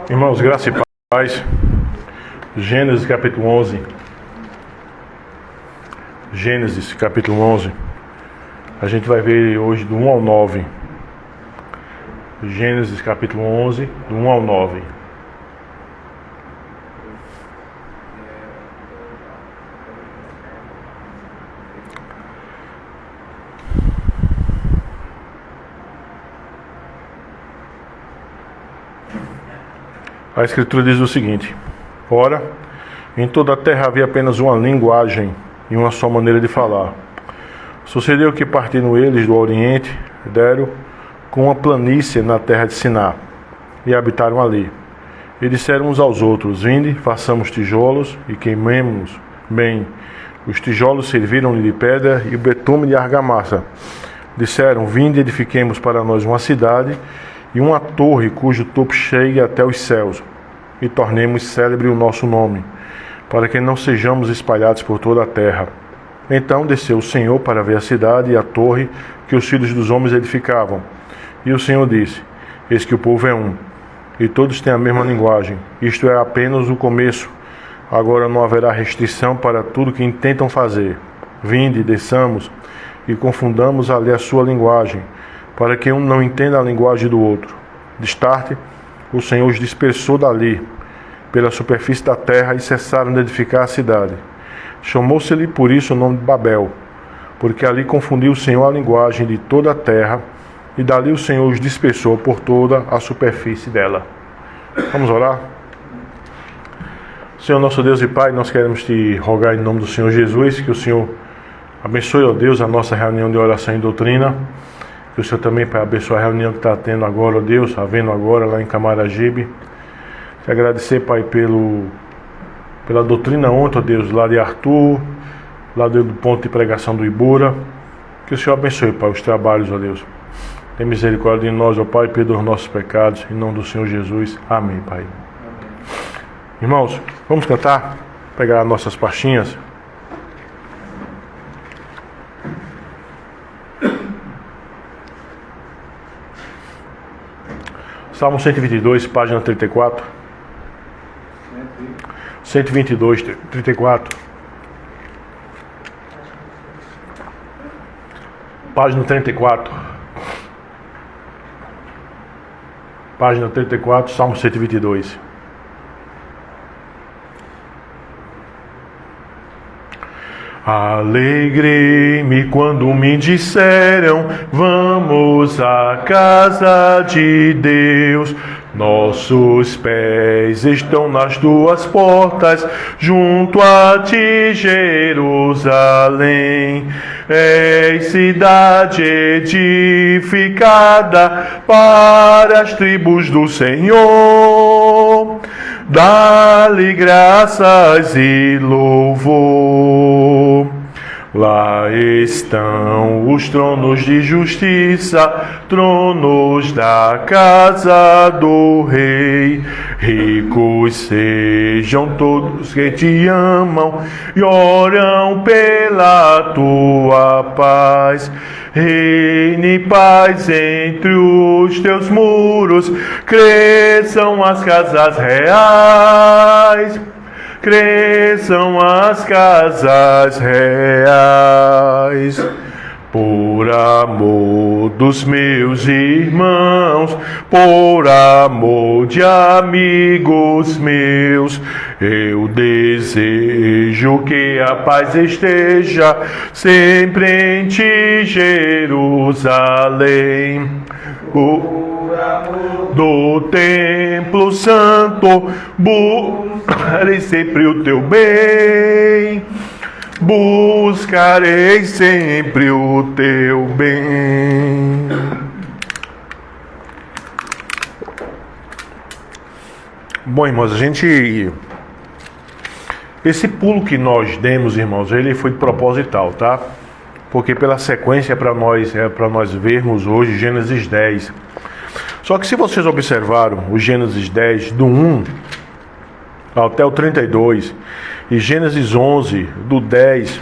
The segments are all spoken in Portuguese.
Irmãos, graça e paz. Gênesis capítulo 11. Gênesis capítulo 11. A gente vai ver hoje do 1 ao 9. Gênesis capítulo 11, do 1 ao 9. A Escritura diz o seguinte: ora, em toda a terra havia apenas uma linguagem e uma só maneira de falar. Sucedeu que, partindo eles do Oriente, deram com uma planície na terra de Siná, e habitaram ali. E disseram uns aos outros: vinde, façamos tijolos e queimemos bem. Os tijolos serviram-lhe de pedra e o betume de argamassa. Disseram: vinde, edifiquemos para nós uma cidade e uma torre cujo topo chegue até os céus, e tornemos célebre o nosso nome, para que não sejamos espalhados por toda a terra. Então desceu o Senhor para ver a cidade e a torre que os filhos dos homens edificavam. E o Senhor disse: eis que o povo é um, e todos têm a mesma linguagem. Isto é apenas o começo. Agora não haverá restrição para tudo que intentam fazer. Vinde, desçamos, e confundamos ali a sua linguagem, para que um não entenda a linguagem do outro. Destarte, o Senhor os dispersou dali, pela superfície da terra, e cessaram de edificar a cidade. Chamou-se-lhe por isso o nome de Babel, porque ali confundiu o Senhor a linguagem de toda a terra, e dali o Senhor os dispersou por toda a superfície dela. Vamos orar? Senhor nosso Deus e Pai, nós queremos te rogar em nome do Senhor Jesus, que o Senhor abençoe, ó Deus, a nossa reunião de oração e doutrina. Que o Senhor também, Pai, abençoe a reunião que está tendo agora, ó Deus, havendo agora lá em Camaragibe. Te agradecer, Pai, pela doutrina ontem, ó Deus, lá de Arthur, lá do ponto de pregação do Ibura. Que o Senhor abençoe, Pai, os trabalhos, ó Deus. Tem misericórdia de nós, ó Pai, perdoa os nossos pecados, em nome do Senhor Jesus. Amém, Pai. Amém. Irmãos, vamos cantar, pegar nossas pastinhas. Salmo 122, página 34. 122, 34. Página 34. Página 34, Salmo 122. Alegrei-me quando me disseram: vamos à casa de Deus. Nossos pés estão nas tuas portas, junto a ti, Jerusalém. És cidade edificada para as tribos do Senhor. Dá-lhe graças e louvor. Lá estão os tronos de justiça, tronos da casa do rei. Ricos sejam todos que te amam e oram pela tua paz. Reine paz entre os teus muros, cresçam as casas reais. Cresçam as casas reais. Por amor dos meus irmãos, por amor de amigos meus, eu desejo que a paz esteja sempre em ti, Jerusalém. Do templo santo, buscarei sempre o teu bem. Buscarei sempre o teu bem. Bom, irmãos, esse pulo que nós demos, irmãos, ele foi proposital, tá? Porque pela sequência para nós vermos hoje Gênesis 10. Só que se vocês observaram o Gênesis 10 do 1 até o 32 e Gênesis 11 do 10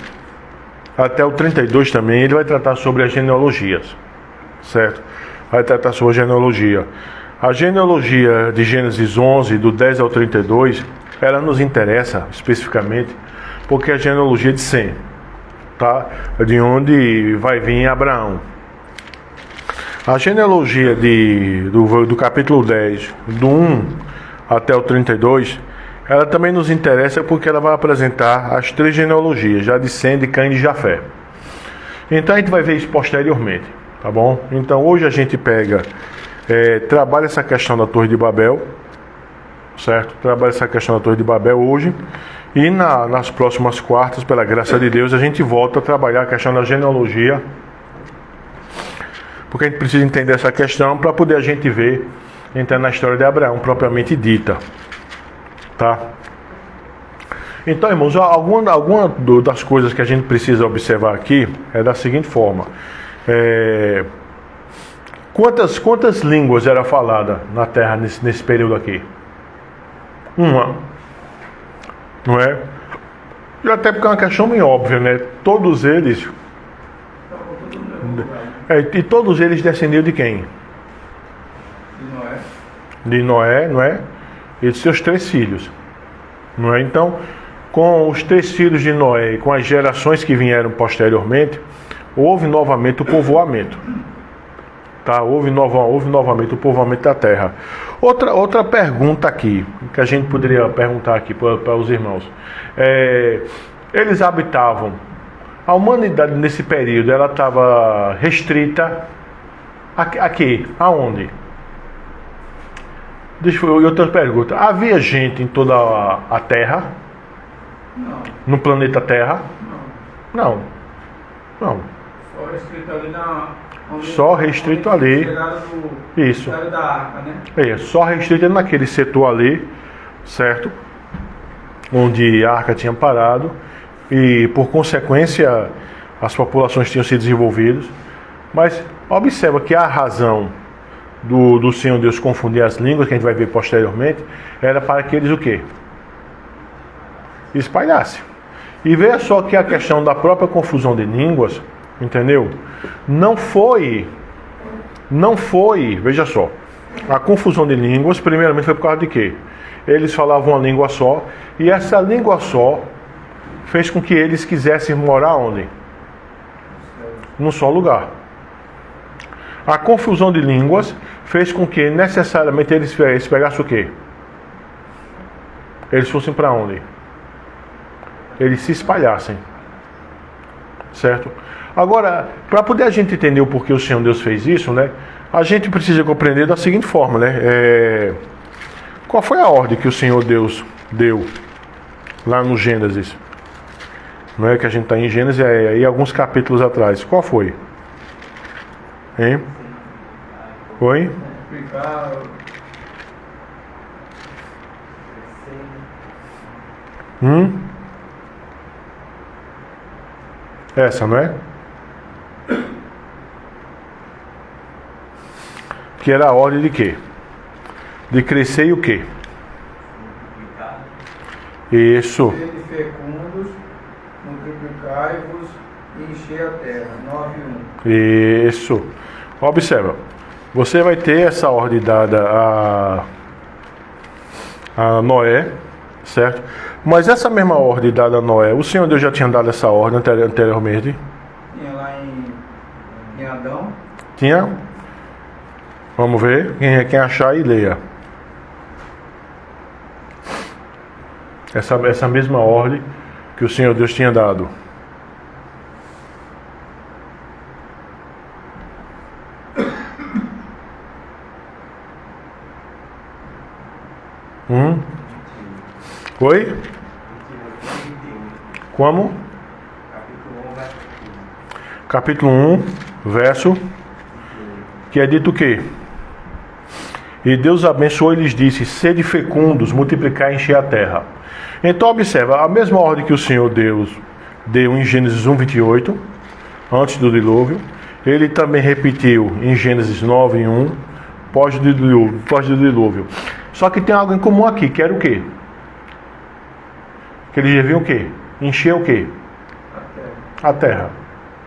até o 32 também, ele vai tratar sobre as genealogias, certo? Vai tratar sobre a genealogia. A genealogia de Gênesis 11, do 10 ao 32, ela nos interessa especificamente porque é a genealogia de Sem, tá? De onde vai vir Abraão. A genealogia do capítulo 10, do 1 até o 32, ela também nos interessa porque ela vai apresentar as três genealogias, já de Sem, de Caim e de Jafé. Então a gente vai ver isso posteriormente, tá bom? Então hoje a gente trabalha essa questão da Torre de Babel, certo? Trabalha essa questão da Torre de Babel hoje, e nas próximas quartas, pela graça de Deus, a gente volta a trabalhar a questão da genealogia, porque a gente precisa entender essa questão para poder a gente ver, entrar na história de Abraão propriamente dita, tá? Então, irmãos, alguma das coisas que a gente precisa observar aqui é da seguinte forma: quantas línguas era falada na Terra nesse período aqui? Uma, não é? E até porque é uma questão meio óbvia, né? Todos eles descendiam de quem? De Noé, não é? E de seus 3 filhos, não é? Então, com os 3 filhos de Noé e com as gerações que vieram posteriormente, houve novamente o povoamento, tá? Houve novamente o povoamento da terra. Outra pergunta aqui, que a gente poderia perguntar aqui para os irmãos. Eles habitavam, a humanidade nesse período, ela estava restrita aqui, aonde? Deixa eu ver outra pergunta. Havia gente em toda a Terra? Não. No planeta Terra? Não. Não. Só restrito ali Só restrito ali. Isso. Da arca, né? Só restrito naquele setor ali, certo? Onde a arca tinha parado. E por consequência as populações tinham se desenvolvido. Mas observa que a razão do Senhor Deus confundir as línguas, que a gente vai ver posteriormente, era para que eles o quê? Espalhassem. E veja só que a questão da própria confusão de línguas, entendeu? Não foi, veja só, a confusão de línguas, primeiramente foi por causa de quê? Eles falavam uma língua só, e essa língua só fez com que eles quisessem morar onde? Num só lugar. A confusão de línguas fez com que necessariamente eles pegassem o quê? Eles fossem para onde? Eles se espalhassem. Certo? Agora, para poder a gente entender o porquê o Senhor Deus fez isso, né? A gente precisa compreender da seguinte forma, né? Qual foi a ordem que o Senhor Deus deu lá no Gênesis? Não é que a gente está em Gênesis aí alguns capítulos atrás. Qual foi? Hein? Oi? Essa, não é? Que era a ordem de quê? De crescer e o quê? Isso. Sede fecundos, multiplicai-vos e encher a terra. 9:1. Isso. Observa. Você vai ter essa ordem dada a Noé, certo? Mas essa mesma ordem dada a Noé, o Senhor Deus já tinha dado essa ordem anteriormente? Tinha lá em Adão. Tinha? Vamos ver. Quem achar e leia. Essa mesma ordem que o Senhor Deus tinha dado. Oi? Como? Capítulo 1, verso. Que é dito o quê? E Deus abençoou e lhes disse: sede fecundos, multiplicai e encher a terra. Então observa, a mesma ordem que o Senhor Deus deu em Gênesis 1:28, antes do dilúvio, ele também repetiu em Gênesis 9:1, pós do dilúvio. Só que tem algo em comum aqui, que era o quê? Que eles deviam o quê? Encher o quê? A terra.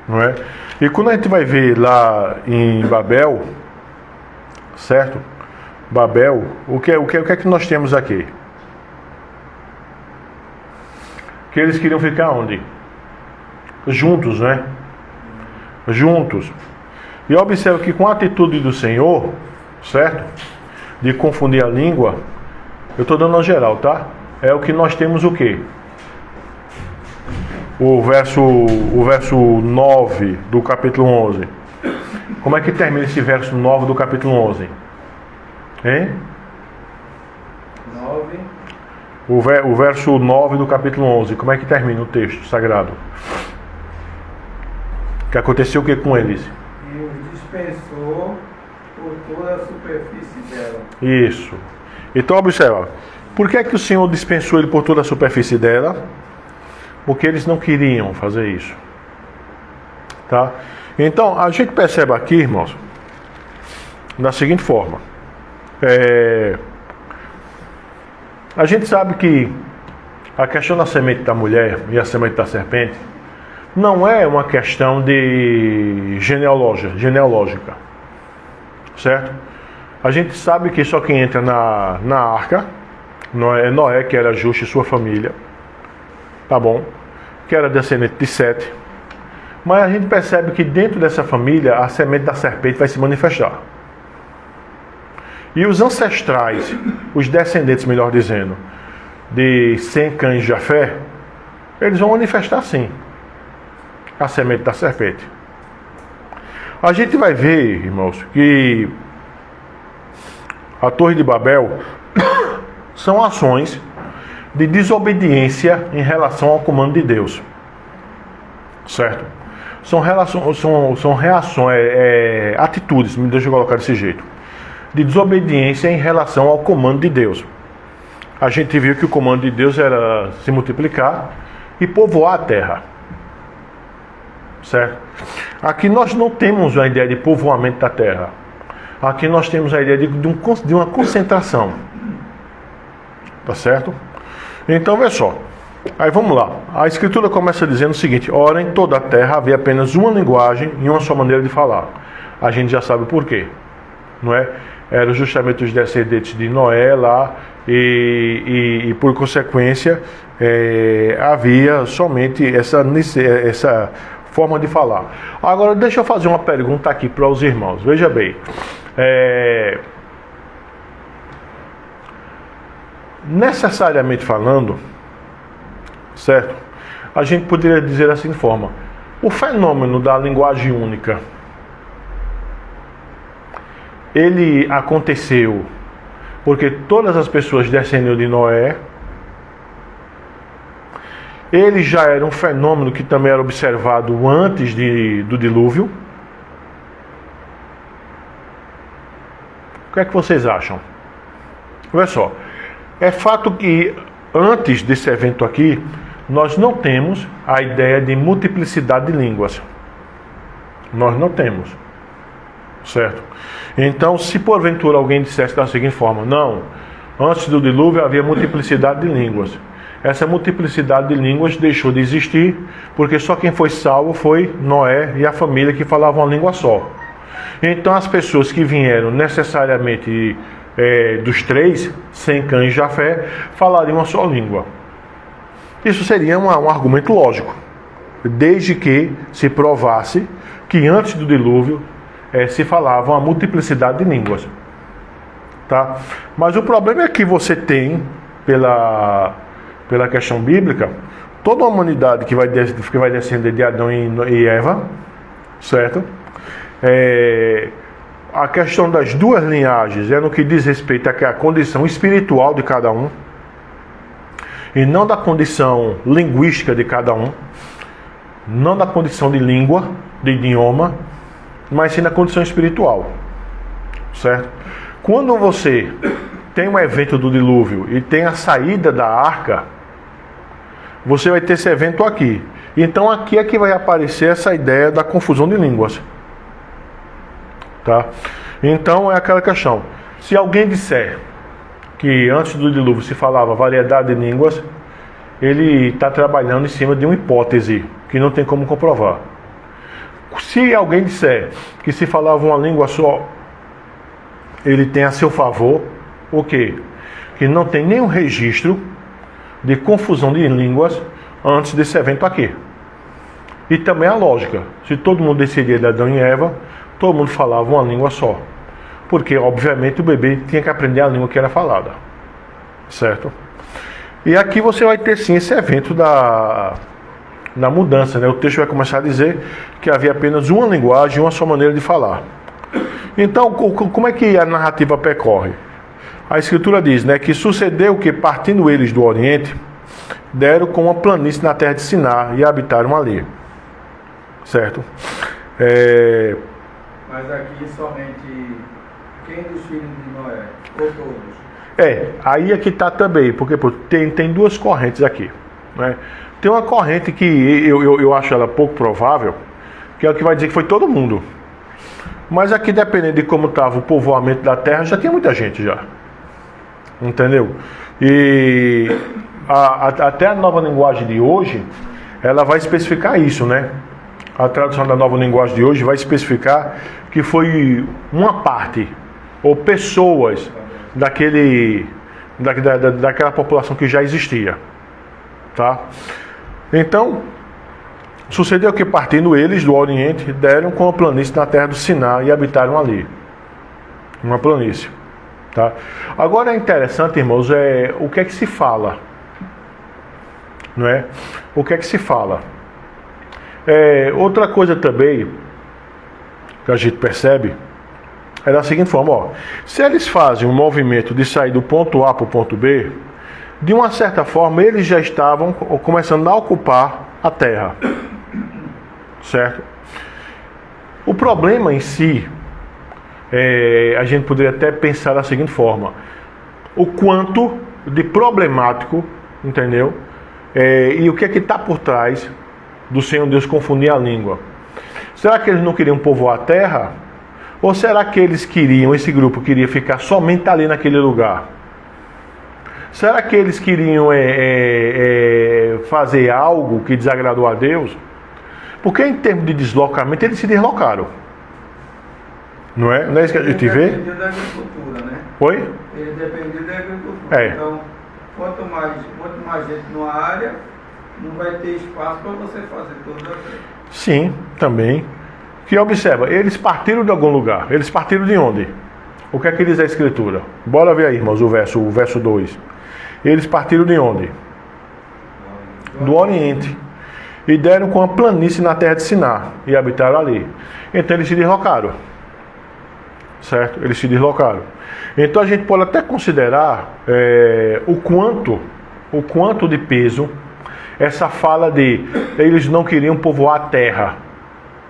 Não é? E quando a gente vai ver lá em Babel, certo? Babel, o que é que nós temos aqui? Que eles queriam ficar onde? Juntos, né? Juntos. E observa que com a atitude do Senhor, certo? De confundir a língua, eu estou dando uma geral, tá? É o que nós temos o quê? O verso 9 do capítulo 11. Como é que termina esse verso 9 do capítulo 11? Hein? 9. O verso 9 do capítulo 11. Como é que termina o texto sagrado? Que aconteceu o que com eles? E os dispensou por toda a superfície dela. Isso. Então observa. Por que é que o Senhor dispensou ele por toda a superfície dela? Porque eles não queriam fazer isso. Tá? Então, a gente percebe aqui, irmãos, da seguinte forma. A gente sabe que a questão da semente da mulher e a semente da serpente não é uma questão de genealógica. Certo? A gente sabe que só quem entra na arca Noé, que era justo, e sua família. Tá bom? Que era descendente de Sete. Mas a gente percebe que dentro dessa família a semente da serpente vai se manifestar. E os ancestrais, os descendentes, melhor dizendo, de Sem, Cã e Jafé, eles vão manifestar sim a semente da serpente. A gente vai ver, irmãos, que a Torre de Babel são ações de desobediência em relação ao comando de Deus. Certo? São reações, atitudes, me deixa eu colocar desse jeito, de desobediência em relação ao comando de Deus. A gente viu que o comando de Deus era se multiplicar e povoar a terra. Certo? Aqui nós não temos a ideia de povoamento da terra. Aqui nós temos a ideia de uma concentração. Tá certo? Então, vê só. Aí vamos lá. A Escritura começa dizendo o seguinte: ora, em toda a terra havia apenas uma linguagem e uma só maneira de falar. A gente já sabe por quê. Não é? Eram justamente os descendentes de Noé lá e por consequência, havia somente essa forma de falar. Agora, deixa eu fazer uma pergunta aqui para os irmãos. Veja bem. Necessariamente falando, certo? A gente poderia dizer assim de forma: o fenômeno da linguagem única, ele aconteceu porque todas as pessoas descendiam de Noé. Ele já era um fenômeno que também era observado antes do dilúvio. O que é que vocês acham? Olha só. É fato que antes desse evento aqui, nós não temos a ideia de multiplicidade de línguas. Nós não temos. Certo? Então, se porventura alguém dissesse da seguinte forma: não, antes do dilúvio havia multiplicidade de línguas. Essa multiplicidade de línguas deixou de existir, porque só quem foi salvo foi Noé e a família, que falavam uma língua só. Então as pessoas que vieram necessariamente dos três, Sem, Cã e Jafé, falariam uma só língua. Isso seria um argumento lógico, desde que se provasse que antes do dilúvio se falava uma multiplicidade de línguas. Tá? Mas o problema é que você tem, pela questão bíblica, toda a humanidade que vai descender de Adão e Eva, certo? A questão das duas linhagens é no que diz respeito à condição espiritual de cada um, e não da condição linguística de cada um, não da condição de língua, de idioma, mas sim na condição espiritual, certo? Quando você tem um evento do dilúvio e tem a saída da arca, você vai ter esse evento aqui. Então aqui é que vai aparecer essa ideia da confusão de línguas. Tá? Então é aquela questão. Se alguém disser que antes do dilúvio se falava variedade de línguas, ele está trabalhando em cima de uma hipótese que não tem como comprovar. Se alguém disser que se falava uma língua só, ele tem a seu favor o quê? Que não tem nenhum registro de confusão de línguas antes desse evento aqui. E também a lógica. Se todo mundo decidia de Adão e Eva, todo mundo falava uma língua só. Porque, obviamente, o bebê tinha que aprender a língua que era falada. Certo? E aqui você vai ter sim esse evento da mudança, né? O texto vai começar a dizer que havia apenas uma linguagem, uma só maneira de falar. Então, como é que a narrativa percorre? A Escritura diz, né, que sucedeu que, partindo eles do Oriente, deram com uma planície na terra de Siná e habitaram ali. Certo? Mas aqui somente quem dos filhos de Noé? Ou todos? Aí é que está também, porque pô, tem duas correntes aqui. Né? Tem uma corrente que eu acho ela pouco provável, que é o que vai dizer que foi todo mundo. Mas aqui, dependendo de como estava o povoamento da terra, já tinha muita gente já. Entendeu? E até a nova linguagem de hoje, ela vai especificar isso, né? A tradução da nova linguagem de hoje vai especificar que foi uma parte, ou pessoas, daquela população que já existia. Tá? Então, sucedeu que, partindo eles do Oriente, deram com a planície na terra do Siná e habitaram ali. Uma planície. Tá? Agora é interessante, irmãos, o que é que se fala. Não é? O que é que se fala? Outra coisa também que a gente percebe é da seguinte forma, ó, se eles fazem um movimento de sair do ponto A para o ponto B, de uma certa forma eles já estavam começando a ocupar a terra, certo? O problema em si, a gente poderia até pensar da seguinte forma, o quanto de problemático, entendeu? E o que é que está por trás do Senhor Deus confundir a língua? Será que eles não queriam povoar a terra? Ou será que esse grupo queria ficar somente ali naquele lugar? Será que eles queriam fazer algo que desagradou a Deus? Porque em termos de deslocamento, eles se deslocaram. Não é? Não é isso que a gente vê? Ele dependia da agricultura, né? Oi? Ele dependia da agricultura. Então, quanto mais gente numa área, não vai ter espaço para você fazer toda a vida. Sim, também. Que observa, eles partiram de algum lugar. Eles partiram de onde? O que é que diz a Escritura? Bora ver aí, irmãos, o verso 2. Eles partiram de onde? Do Oriente. E deram com a planície na terra de Siná. E habitaram ali. Então eles se deslocaram. Certo? Eles se deslocaram. Então a gente pode até considerar o quanto de peso essa fala de eles não queriam povoar a terra.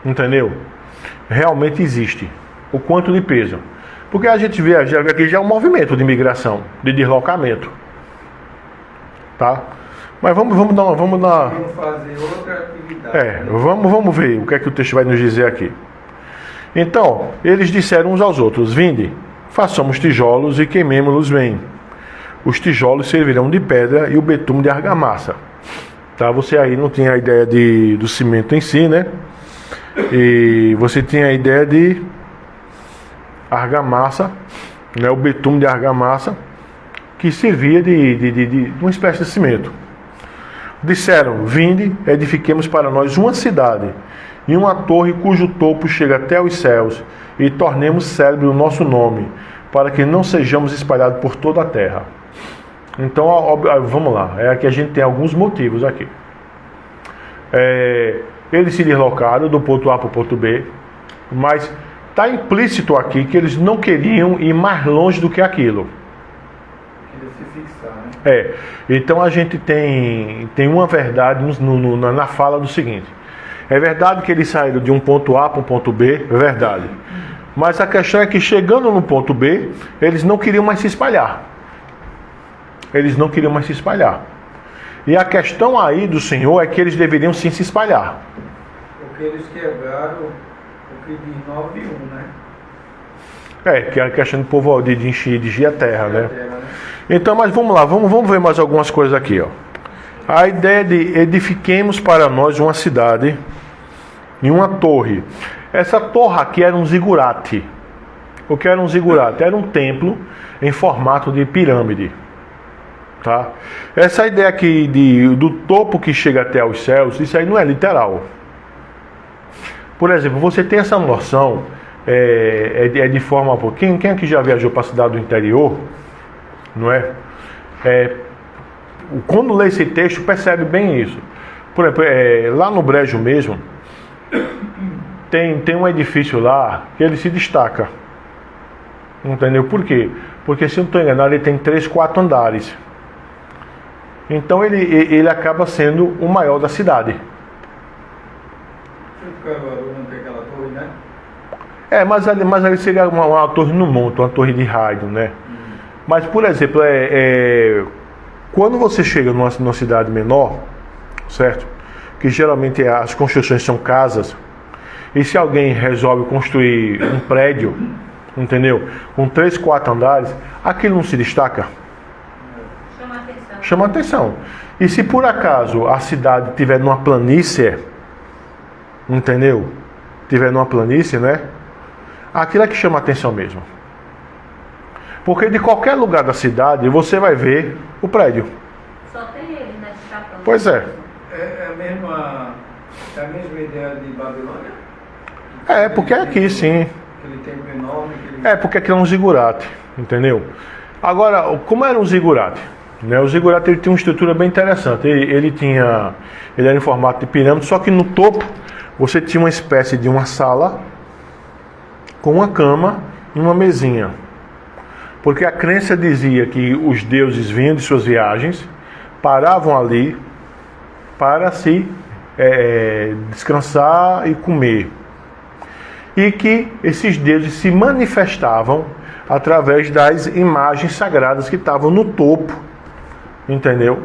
Entendeu? Realmente existe. O quanto de peso. Porque a gente vê aqui já é um movimento de migração, de deslocamento. Tá? Mas vamos dar. Fazer outra atividade. Vamos ver o que é que o texto vai nos dizer aqui. Então, eles disseram uns aos outros: vinde, façamos tijolos e queimemo-los bem. Os tijolos servirão de pedra e o betume de argamassa. Tá? Você aí não tinha a ideia do cimento em si, né? E você tinha a ideia de argamassa, né? O betume de argamassa, que servia de uma espécie de cimento. Disseram: vinde, edifiquemos para nós uma cidade e uma torre cujo topo chega até os céus, e tornemos célebre o nosso nome, para que não sejamos espalhados por toda a terra. Então, vamos lá. Aqui a gente tem alguns motivos aqui. Eles se deslocaram do ponto A para o ponto B, mas está implícito aqui que eles não queriam ir mais longe do que aquilo. Queria se fixar, né? Então a gente tem uma verdade na fala do seguinte: é verdade que eles saíram de um ponto A para um ponto B, é verdade. Mas a questão é que, chegando no ponto B, eles não queriam mais se espalhar. Eles não queriam mais se espalhar. E a questão aí do Senhor é que eles deveriam sim se espalhar. Porque eles quebraram o que diz 9:1, né? Que é a questão do povo de encher a terra, né? Então, mas vamos lá, vamos ver mais algumas coisas aqui, ó. A ideia de edifiquemos para nós uma cidade e uma torre. Essa torre aqui era um zigurate. O que era um zigurate? Era um templo em formato de pirâmide. Tá? Essa ideia aqui do topo que chega até os céus, isso aí não é literal. Por exemplo, você tem essa noção, de forma... Quem aqui já viajou para a cidade do interior, não é? Quando lê esse texto, percebe bem isso. Por exemplo, lá no Brejo mesmo, tem um edifício lá que ele se destaca. Entendeu? Por quê? Porque, se eu não estou enganado, ele tem 3, 4 andares. Então ele acaba sendo o maior da cidade. Aquela torre, né? Mas ali seria uma torre no monte, uma torre de rádio, né? Mas, por exemplo, quando você chega numa cidade menor, certo? Que geralmente as construções são casas, e se alguém resolve construir um prédio, entendeu? Com 3, 4 andares, aquilo não se destaca. Chama atenção. E se por acaso a cidade estiver numa planície, entendeu? Tiver numa planície, né? Aquilo é que chama atenção mesmo. Porque de qualquer lugar da cidade você vai ver o prédio. Só tem ele, né? Pois é. É a mesma ideia de Babilônia? Porque é aqui sim. Aquele templo enorme. Porque aqui é um zigurate, entendeu? Agora, como era um zigurate? Né? O zigurate ele tinha uma estrutura bem interessante. Ele era em formato de pirâmide, só que no topo você tinha uma espécie de uma sala com uma cama e uma mesinha. Porque a crença dizia que os deuses vinham de suas viagens, paravam ali para se descansar e comer. E que esses deuses se manifestavam através das imagens sagradas que estavam no topo, entendeu?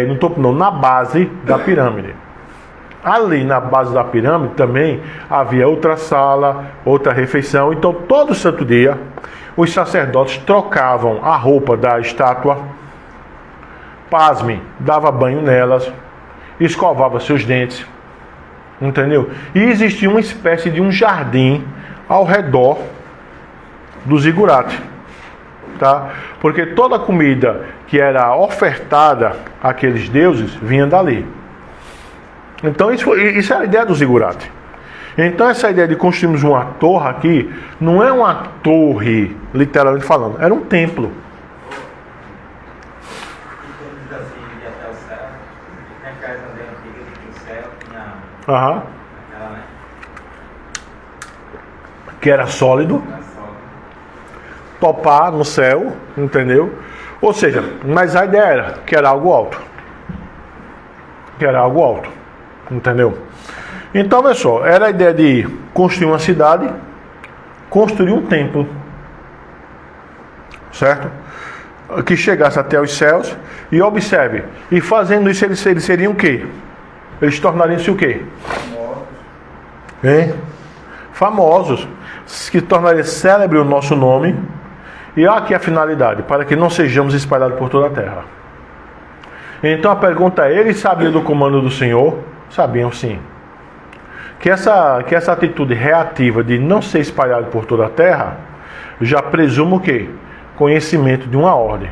No topo não, na base da pirâmide. Ali na base da pirâmide também havia outra sala, outra refeição. Então todo santo dia os sacerdotes trocavam a roupa da estátua, pasme, dava banho nelas, escovava seus dentes, entendeu? E existia uma espécie de um jardim ao redor do zigurate, tá? Porque toda a comida que era ofertada àqueles deuses vinha dali. Então isso é a ideia do zigurate. Então essa ideia de construirmos uma torre aqui não é uma torre, literalmente falando, era um templo. Aham. Que era sólido. Topar no céu, entendeu? Ou seja, mas a ideia era que era algo alto. Entendeu? Então, olha só, era a ideia de construir uma cidade, construir um templo, certo? Que chegasse até os céus, e observe, e fazendo isso eles seriam o quê? Eles tornariam-se o quê? Famosos, que tornaria célebre o nosso nome, e aqui a finalidade, para que não sejamos espalhados por toda a terra. Então a pergunta é, eles sabiam do comando do Senhor? Sabiam sim. Que essa atitude reativa de não ser espalhado por toda a terra, já presume o quê? Conhecimento de uma ordem.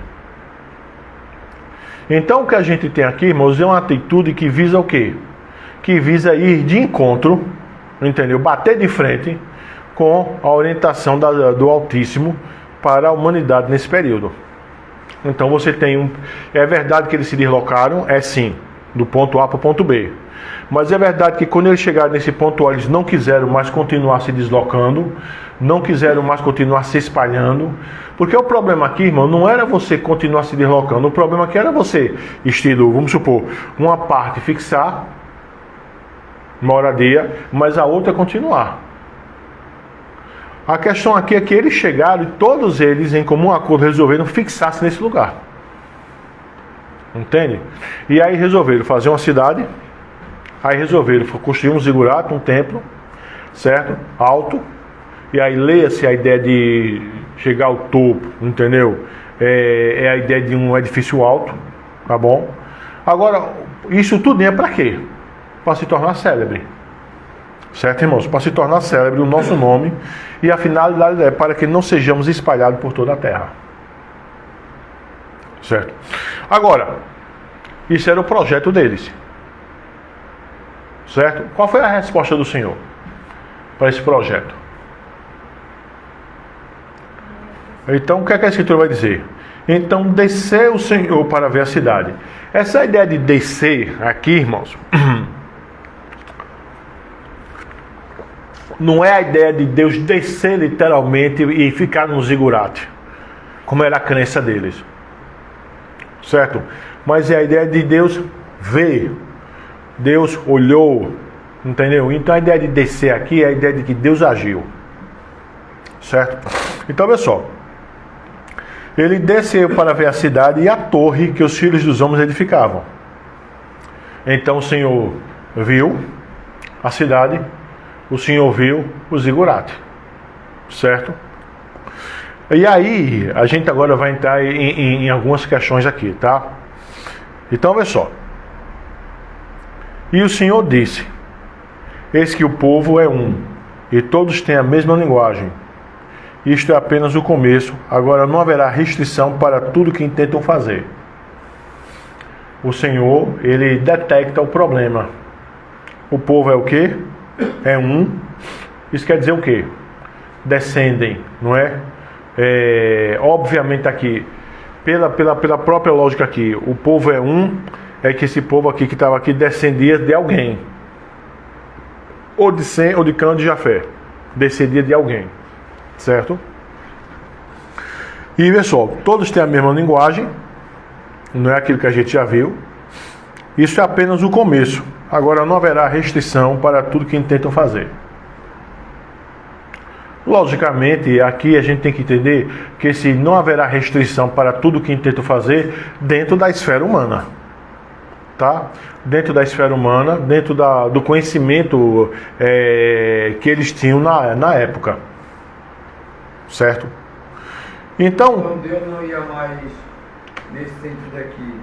Então o que a gente tem aqui, irmãos, é uma atitude que visa o quê? Que visa ir de encontro, entendeu? Bater de frente com a orientação do Altíssimo para a humanidade nesse período. Então você tem é verdade que eles se deslocaram, sim, do ponto A para o ponto B. Mas é verdade que quando eles chegaram nesse ponto A, eles não quiseram mais continuar se deslocando, não quiseram mais continuar se espalhando, porque o problema aqui, irmão, não era você continuar se deslocando, o problema aqui era você, estilo, vamos supor, uma parte fixar, moradia, mas a outra continuar. A questão aqui é que eles chegaram e todos eles, em comum acordo, resolveram fixar-se nesse lugar. Entende? E aí resolveram fazer uma cidade, aí resolveram construir um zigurate, um templo, certo? Alto. E aí leia-se a ideia de chegar ao topo, entendeu? É a ideia de um edifício alto, tá bom? Agora, isso tudo é para quê? Para se tornar célebre. Certo, irmãos? Para se tornar célebre o nosso nome, e a finalidade é para que não sejamos espalhados por toda a terra. Certo? Agora, isso era o projeto deles. Certo? Qual foi a resposta do Senhor para esse projeto? Então, o que é que a Escritura vai dizer? Então, desceu o Senhor para ver a cidade. Essa ideia de descer aqui, irmãos, não é a ideia de Deus descer literalmente e ficar no zigurate, como era a crença deles. Certo? Mas é a ideia de Deus ver. Deus olhou. Entendeu? Então a ideia de descer aqui é a ideia de que Deus agiu. Certo? Então, olha só. Ele desceu para ver a cidade e a torre que os filhos dos homens edificavam. Então o Senhor viu a cidade, o Senhor viu o zigurate. Certo? E aí, a gente agora vai entrar em algumas questões aqui, tá? Então, olha só. E o Senhor disse: eis que o povo é um, e todos têm a mesma linguagem. Isto é apenas o começo, agora não haverá restrição para tudo que intentam fazer. O Senhor, ele detecta o problema. O povo é o quê? É um. Isso quer dizer o quê? Descendem, não é? Obviamente aqui, pela própria lógica aqui, o povo é um, é que esse povo aqui que estava aqui descendia de alguém. Ou de Sem, ou de Cã, de Jafé. Descendia de alguém. Certo? E pessoal, todos têm a mesma linguagem, não é aquilo que a gente já viu. Isso é apenas o começo. Agora não haverá restrição para tudo que intentam fazer. Logicamente, aqui a gente tem que entender que se não haverá restrição para tudo que intentam fazer dentro da esfera humana. Tá? Dentro da esfera humana, dentro do conhecimento que eles tinham na época. Certo? Então Deus não ia mais nesse sentido aqui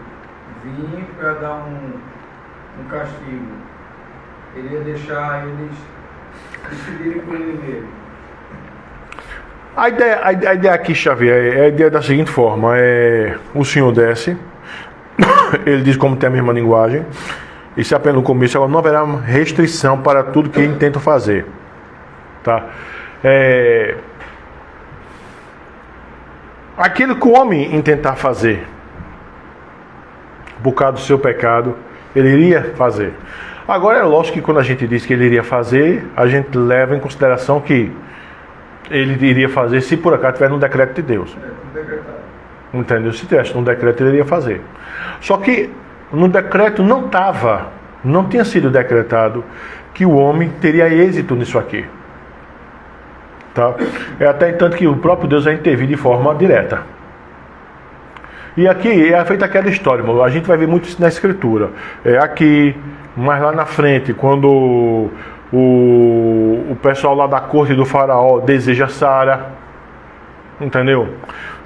vir para dar um castigo. Ele ia deixar eles decidirem por ele mesmo. A ideia aqui, Xavier, é a ideia da seguinte forma: o Senhor desce, ele diz como tem a mesma linguagem, isso é apenas no começo, agora não haverá restrição para tudo que ele tenta fazer. Tá? Aquilo que o homem intentar fazer, por causa do seu pecado, ele iria fazer. Agora é lógico que quando a gente diz que ele iria fazer, a gente leva em consideração que ele iria fazer se por acaso estiver no decreto de Deus. Entendeu? Se tivesse no decreto, ele iria fazer. Só que no decreto não tinha sido decretado que o homem teria êxito nisso aqui. Tá? É até tanto que o próprio Deus vai intervir de forma direta. E aqui é feita aquela história, a gente vai ver muito isso na Escritura. Aqui, mais lá na frente, quando o pessoal lá da corte do faraó deseja Sara, entendeu?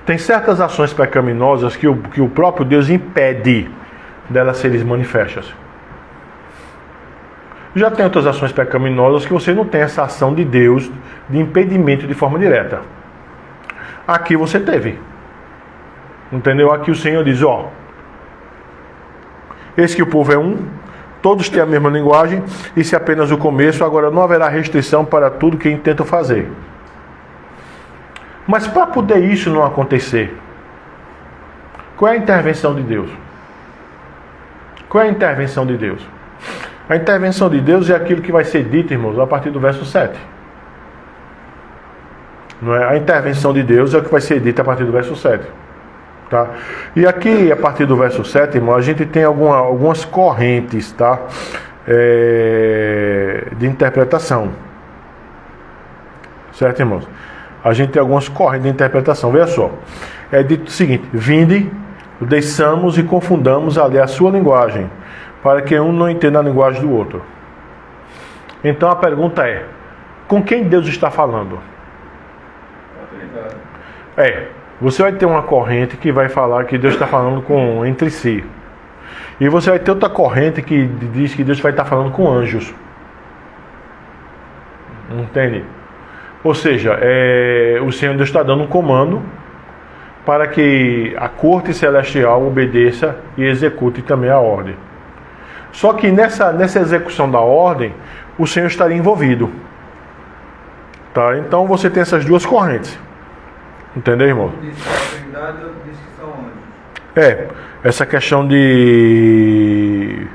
Tem certas ações pecaminosas que o próprio Deus impede delas serem manifestas. Já tem outras ações pecaminosas que você não tem essa ação de Deus de impedimento de forma direta. Aqui você teve. Entendeu? Aqui o Senhor diz, eis que o povo é um, todos têm a mesma linguagem, isso é apenas o começo, agora não haverá restrição para tudo que intentam fazer. Mas para poder isso não acontecer, qual é a intervenção de Deus? Qual é a intervenção de Deus? A intervenção de Deus é aquilo que vai ser dito, irmãos, a partir do verso 7. Não é? A intervenção de Deus é o que vai ser dito a partir do verso 7. Tá? E aqui, a partir do verso 7, irmão, a gente tem algumas correntes, tá? De interpretação. Certo, irmãos? A gente tem algumas correntes de interpretação. Veja só. É dito o seguinte: vinde, desçamos e confundamos ali a sua linguagem, para que um não entenda a linguagem do outro. Então a pergunta é: com quem Deus está falando? Você vai ter uma corrente que vai falar que Deus está falando entre si. E você vai ter outra corrente que diz que Deus vai estar falando com anjos. Entende? Ou seja, o Senhor Deus está dando um comando para que a corte celestial obedeça e execute também a ordem. Só que nessa execução da ordem, o Senhor estaria envolvido. Tá? Então você tem essas duas correntes. Entendeu, irmão? Um diz que é a Trindade e outro diz que são anjos. Essa questão de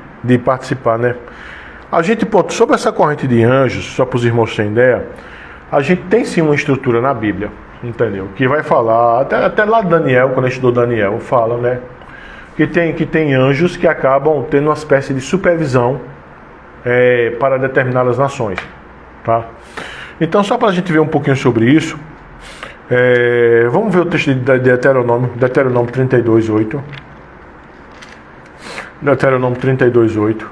participar, né? A gente, pronto, sobre essa corrente de anjos, só para os irmãos terem ideia, a gente tem sim uma estrutura na Bíblia, entendeu? Que vai falar, até lá Daniel, quando a gente estudou Daniel, fala, né? Que tem anjos que acabam tendo uma espécie de supervisão para determinadas nações, tá? Então, só para a gente ver um pouquinho sobre isso, vamos ver o texto de Deuteronômio 32:8. Deuteronômio 32:8.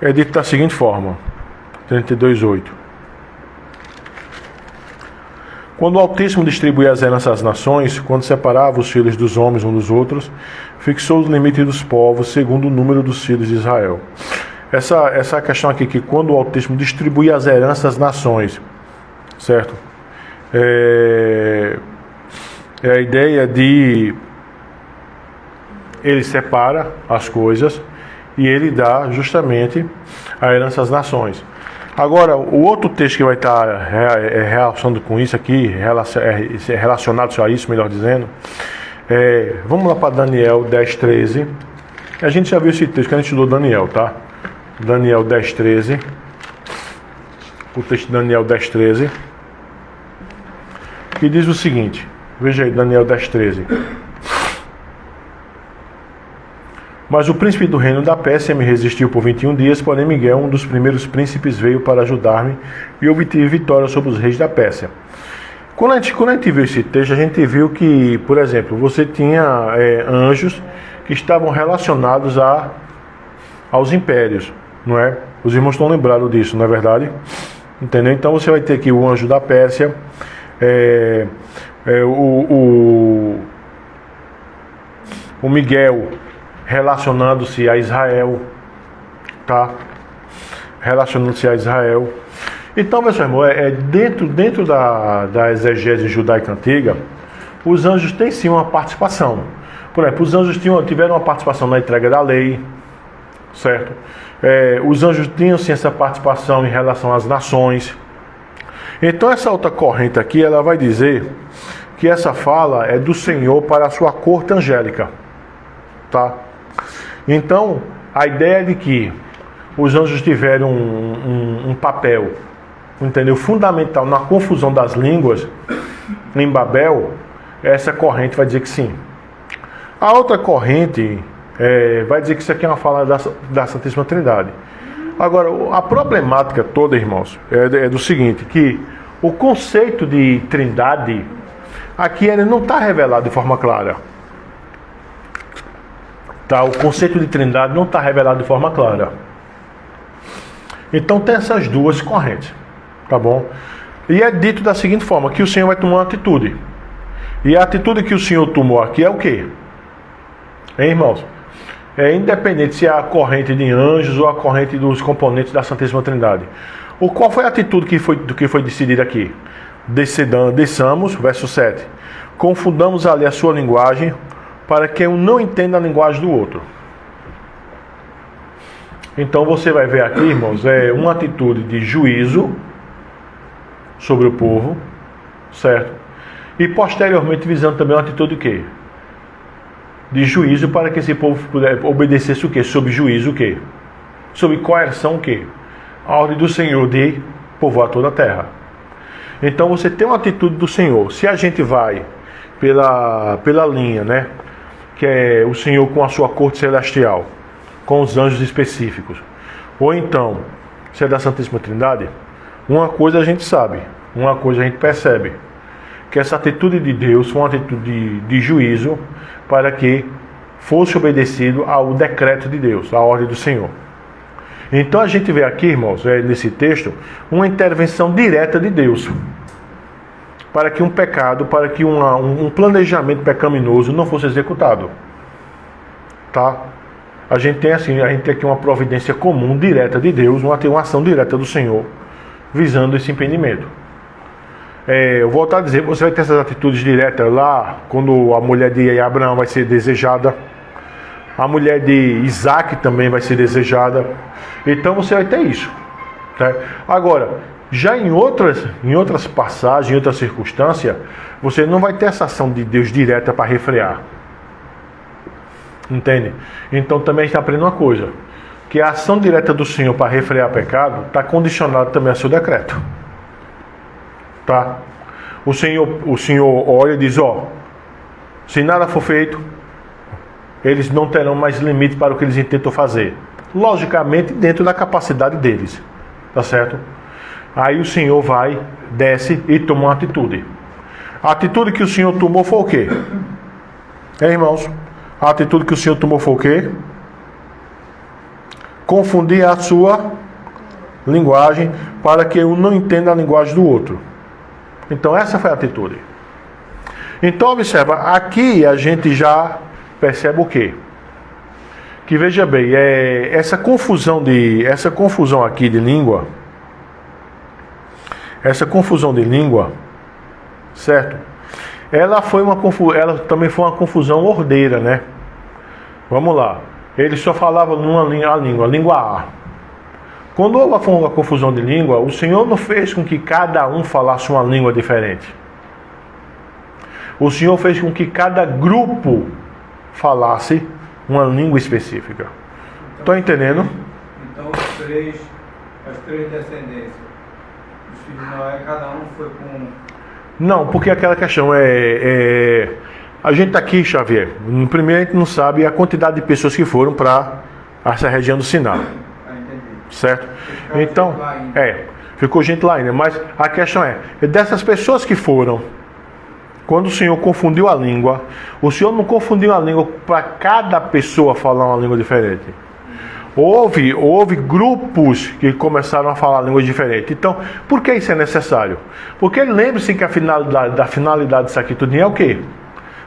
É dito da seguinte forma, 32:8. Quando o Altíssimo distribuía as heranças às nações, quando separava os filhos dos homens uns dos outros, fixou os limites dos povos segundo o número dos filhos de Israel. Essa questão aqui, que quando o Altíssimo distribuía as heranças às nações, certo? É a ideia de ele separa as coisas e ele dá justamente a herança às nações. Agora, o outro texto que vai estar relacionado com isso aqui, relacionado a isso, melhor dizendo, vamos lá para Daniel 10:13. A gente já viu esse texto que a gente estudou Daniel, tá? Daniel 10:13. O texto de Daniel 10:13. Que diz o seguinte, veja aí, Daniel 10:13. Mas o príncipe do reino da Pérsia me resistiu por 21 dias, porém Miguel, um dos primeiros príncipes, veio para ajudar-me e obtive vitória sobre os reis da Pérsia. Quando a gente viu esse texto, a gente viu que, por exemplo, você tinha anjos que estavam relacionados aos impérios, não é? Os irmãos estão lembrados disso, não é verdade? Entendeu? Então você vai ter aqui o anjo da Pérsia, o Miguel, relacionando-se a Israel, tá? Relacionando-se a Israel. Então, meu irmão, dentro da exegese judaica antiga, os anjos têm sim uma participação. Por exemplo, os anjos tiveram uma participação na entrega da lei, certo? Os anjos tinham sim essa participação em relação às nações. Então, essa outra corrente aqui, ela vai dizer que essa fala é do Senhor para a sua corte angélica, tá? Então, a ideia de que os anjos tiveram um papel, entendeu, fundamental na confusão das línguas em Babel, essa corrente vai dizer que sim. A outra corrente vai dizer que isso aqui é uma fala da Santíssima Trindade. Agora, a problemática toda, irmãos, é do seguinte, que o conceito de Trindade aqui ele não está revelado de forma clara. Tá? O conceito de Trindade não está revelado de forma clara. Então tem essas duas correntes, tá bom? E é dito da seguinte forma, que o Senhor vai tomar uma atitude. E a atitude que o Senhor tomou aqui é o quê? Hein, irmãos? Independente se é a corrente de anjos ou a corrente dos componentes da Santíssima Trindade. Qual foi a atitude que foi decidida aqui? Desçamos, verso 7. Confundamos ali a sua linguagem, para que um não entenda a linguagem do outro. Então você vai ver aqui, irmãos, uma atitude de juízo sobre o povo, certo? E posteriormente visando também uma atitude de quê? De juízo para que esse povo obedecesse o quê? Sob juízo o quê? Sob coerção o quê? A ordem do Senhor de povoar toda a terra. Então você tem uma atitude do Senhor. Se a gente vai pela linha, né? Que é o Senhor com a sua corte celestial, com os anjos específicos. Ou então, se é da Santíssima Trindade, uma coisa a gente sabe, uma coisa a gente percebe, que essa atitude de Deus foi uma atitude de juízo para que fosse obedecido ao decreto de Deus, à ordem do Senhor. Então a gente vê aqui, irmãos, nesse texto, uma intervenção direta de Deus para que um pecado, para que um planejamento pecaminoso não fosse executado. Tá? A gente tem aqui uma providência comum, direta de Deus, uma ação direta do Senhor, visando esse impedimento. Eu volto a dizer, você vai ter essas atitudes diretas lá, quando a mulher de Abraão vai ser desejada, a mulher de Isaac também vai ser desejada. Então você vai ter isso. Tá? Agora, já em outras passagens, em outras circunstâncias, você não vai ter essa ação de Deus direta para refrear. Entende? Então também a gente está aprendendo uma coisa, que a ação direta do Senhor para refrear pecado está condicionada também ao seu decreto. Tá? O Senhor olha e diz, se nada for feito, eles não terão mais limite para o que eles intentam fazer. Logicamente, dentro da capacidade deles. Tá certo? Aí o Senhor vai, desce e toma uma atitude. A atitude que o Senhor tomou foi o quê? Irmãos? A atitude que o Senhor tomou foi o quê? Confundir a sua linguagem para que um não entenda a linguagem do outro. Então essa foi a atitude. Então observa, aqui a gente já percebe o quê? Que veja bem, essa confusão aqui de língua, certo? Ela também foi uma confusão ordeira, né? Vamos lá. Ele só falava numa língua A. Quando houve uma confusão de língua, o Senhor não fez com que cada um falasse uma língua diferente. O Senhor fez com que cada grupo falasse uma língua específica. Estão entendendo? Então as três descendências dos filhos de Noé, cada um foi com... Não, porque aquela questão a gente está aqui, Xavier, primeiro a gente não sabe a quantidade de pessoas que foram para essa região do Sinai. Certo? Então, ficou gente lá ainda, mas a questão dessas pessoas que foram, quando o Senhor confundiu a língua, o Senhor não confundiu a língua para cada pessoa falar uma língua diferente. Houve grupos que começaram a falar línguas diferentes. Então, por que isso é necessário? Porque lembre-se que a finalidade disso aqui tudo é o quê?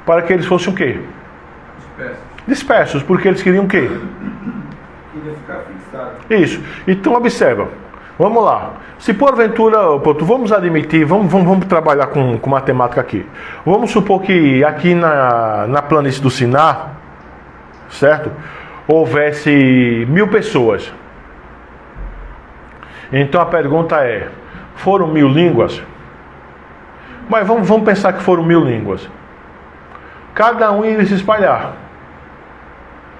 Para que eles fossem o quê? Dispersos. Porque eles queriam o quê? Queria ficar fixado. Isso. Então, observa. Vamos lá. Se porventura, vamos admitir, vamos trabalhar com matemática aqui. Vamos supor que aqui na planície do Siná, certo? Houvesse 1000 pessoas. Então a pergunta foram 1000 línguas? Mas vamos pensar que foram 1000 línguas. Cada um ia se espalhar.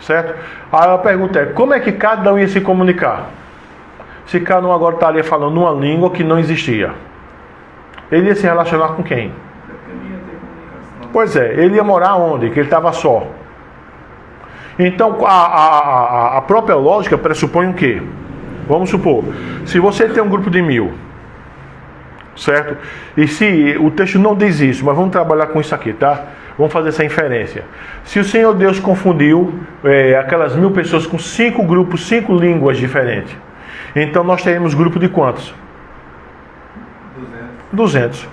Certo? Aí a pergunta como é que cada um ia se comunicar? Se cada um agora estaria falando uma língua que não existia. Ele ia se relacionar com quem? Pois ele ia morar onde? Que ele estava só. Então a própria lógica pressupõe o quê? Vamos supor, se você tem um grupo de 1000, certo? E se o texto não diz isso, mas vamos trabalhar com isso aqui, tá? Vamos fazer essa inferência. Se o Senhor Deus confundiu aquelas 1000 pessoas com 5 grupos, 5 línguas diferentes, então nós teremos grupo de quantos? 200.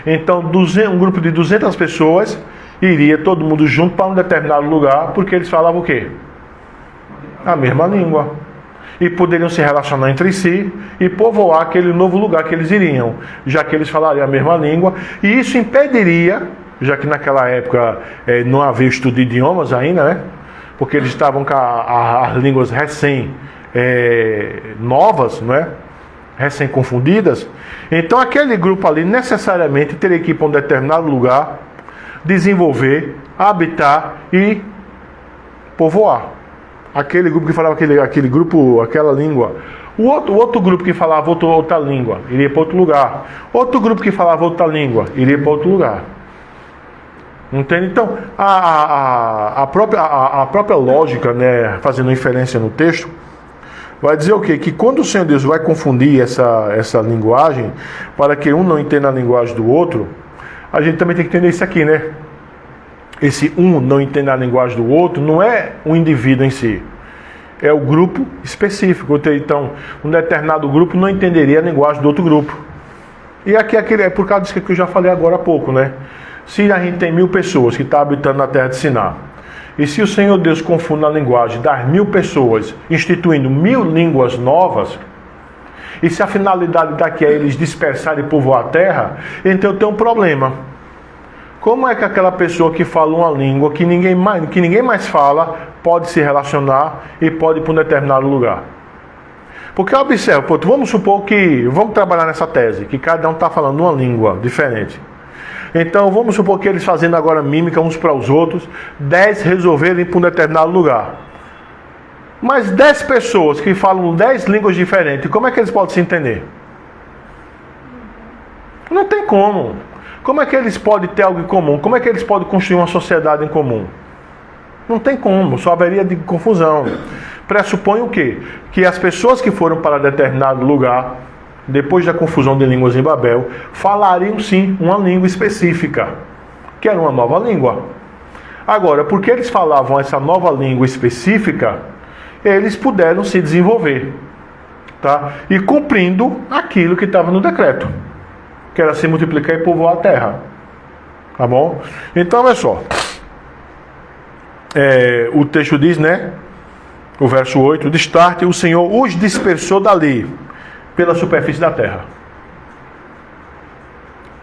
Então um grupo de 200 pessoas iria todo mundo junto para um determinado lugar, porque eles falavam o quê? A mesma língua. E poderiam se relacionar entre si e povoar aquele novo lugar que eles iriam, já que eles falariam a mesma língua. E isso impediria, já que naquela época não havia estudo de idiomas ainda, né? Porque eles estavam com as línguas novas, não é? Recém-confundidas. Então aquele grupo ali necessariamente teria que ir para um determinado lugar, desenvolver, habitar e povoar. Aquele grupo que falava aquela língua. O outro grupo que falava outra língua iria para outro lugar. Outro grupo que falava outra língua iria para outro lugar. Entende? Então, a própria lógica, né, fazendo inferência no texto, vai dizer o quê? Que quando o Senhor Deus vai confundir essa linguagem, para que um não entenda a linguagem do outro, a gente também tem que entender isso aqui, né? Esse um não entender a linguagem do outro não é um indivíduo em si. é o grupo específico. Então, um determinado grupo não entenderia a linguagem do outro grupo. E aqui é por causa disso que eu já falei agora há pouco, né? Se a gente tem 1000 pessoas que estão habitando na terra de Siná, e se o Senhor Deus confunde a linguagem das 1000 pessoas, instituindo 1000 línguas novas, e se a finalidade daqui é eles dispersarem e povoar a terra, então eu tenho um problema. Como é que aquela pessoa que fala uma língua que ninguém mais fala pode se relacionar e pode ir para um determinado lugar? Porque observa, vamos supor que, vamos trabalhar nessa tese, que cada um está falando uma língua diferente. Então vamos supor que eles fazendo agora mímica uns para os outros, 10 resolverem ir para um determinado lugar. Mas 10 pessoas que falam 10 línguas diferentes, como é que eles podem se entender? Não tem como. Como é que eles podem ter algo em comum? Como é que eles podem construir uma sociedade em comum? Não tem como, só haveria de confusão. Pressupõe o quê? Que as pessoas que foram para determinado lugar, depois da confusão de línguas em Babel, falariam sim uma língua específica, que era uma nova língua. Agora, porque eles falavam essa nova língua específica, eles puderam se desenvolver, tá? E cumprindo aquilo que estava no decreto, que era se multiplicar e povoar a terra. Tá bom? Então, olha só. O texto diz, né? O verso 8, de start, o Senhor os dispersou dali, pela superfície da terra.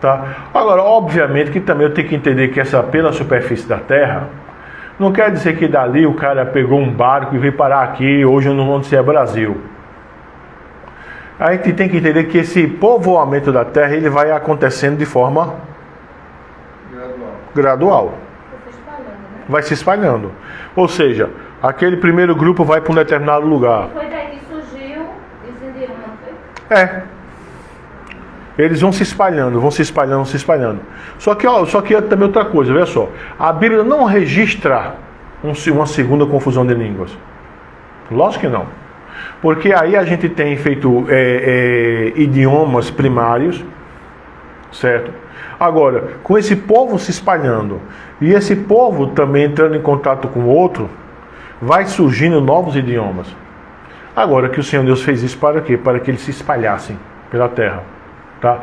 Tá? Agora, obviamente que também eu tenho que entender que essa pela superfície da terra, não quer dizer que dali o cara pegou um barco e veio parar aqui, hoje eu não vou dizer é Brasil. A gente tem que entender que esse povoamento da terra, ele vai acontecendo de forma gradual. Vai se espalhando. Ou seja, aquele primeiro grupo vai para um determinado lugar. Foi daí que surgiu esse idioma, não foi? Eles vão se espalhando, se espalhando. Só que também outra coisa, veja só. A Bíblia não registra uma segunda confusão de línguas. Lógico que não. Porque aí a gente tem feito idiomas primários, certo? Agora, com esse povo se espalhando, e esse povo também entrando em contato com o outro, vai surgindo novos idiomas. Agora que o Senhor Deus fez isso para quê? Para que eles se espalhassem pela terra. Tá?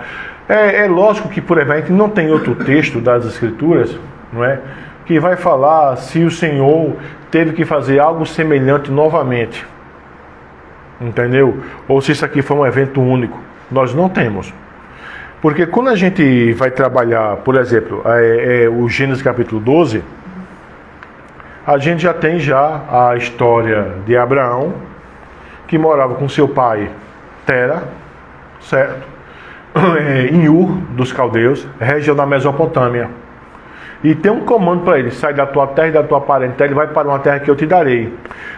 É lógico que, por exemplo, não tem outro texto das Escrituras, não é, que vai falar se o Senhor teve que fazer algo semelhante novamente. Entendeu? Ou se isso aqui foi um evento único. Nós não temos. Porque quando a gente vai trabalhar, por exemplo, o Gênesis capítulo 12, a gente já tem a história de Abraão, que morava com seu pai Tera, certo? Em Ur dos caldeus, região da Mesopotâmia. E tem um comando para ele: sai da tua terra e da tua parentela e vai para uma terra que eu te darei.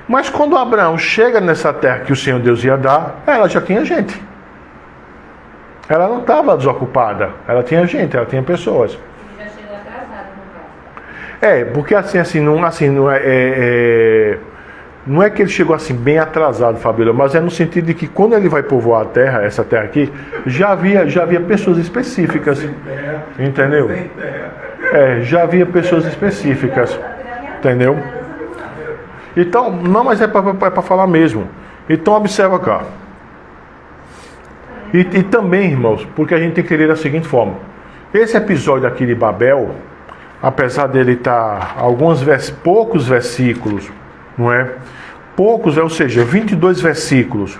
Mas quando Abraão chega nessa terra que o Senhor Deus ia dar, ela já tinha gente. Ela não estava desocupada. Ela tinha gente, ela tinha pessoas. Ele já chegou atrasado, no caso. Porque não é que ele chegou assim bem atrasado, Fabíola, mas é no sentido de que quando ele vai povoar a terra, essa terra aqui, já havia pessoas específicas. Entendeu? Já havia pessoas específicas. Entendeu? Então, não, mas é para falar mesmo. Então observa cá. E também, irmãos, porque a gente tem que ler da seguinte forma. Esse episódio aqui de Babel, apesar dele estar poucos versículos, não é? Poucos, ou seja, 22 versículos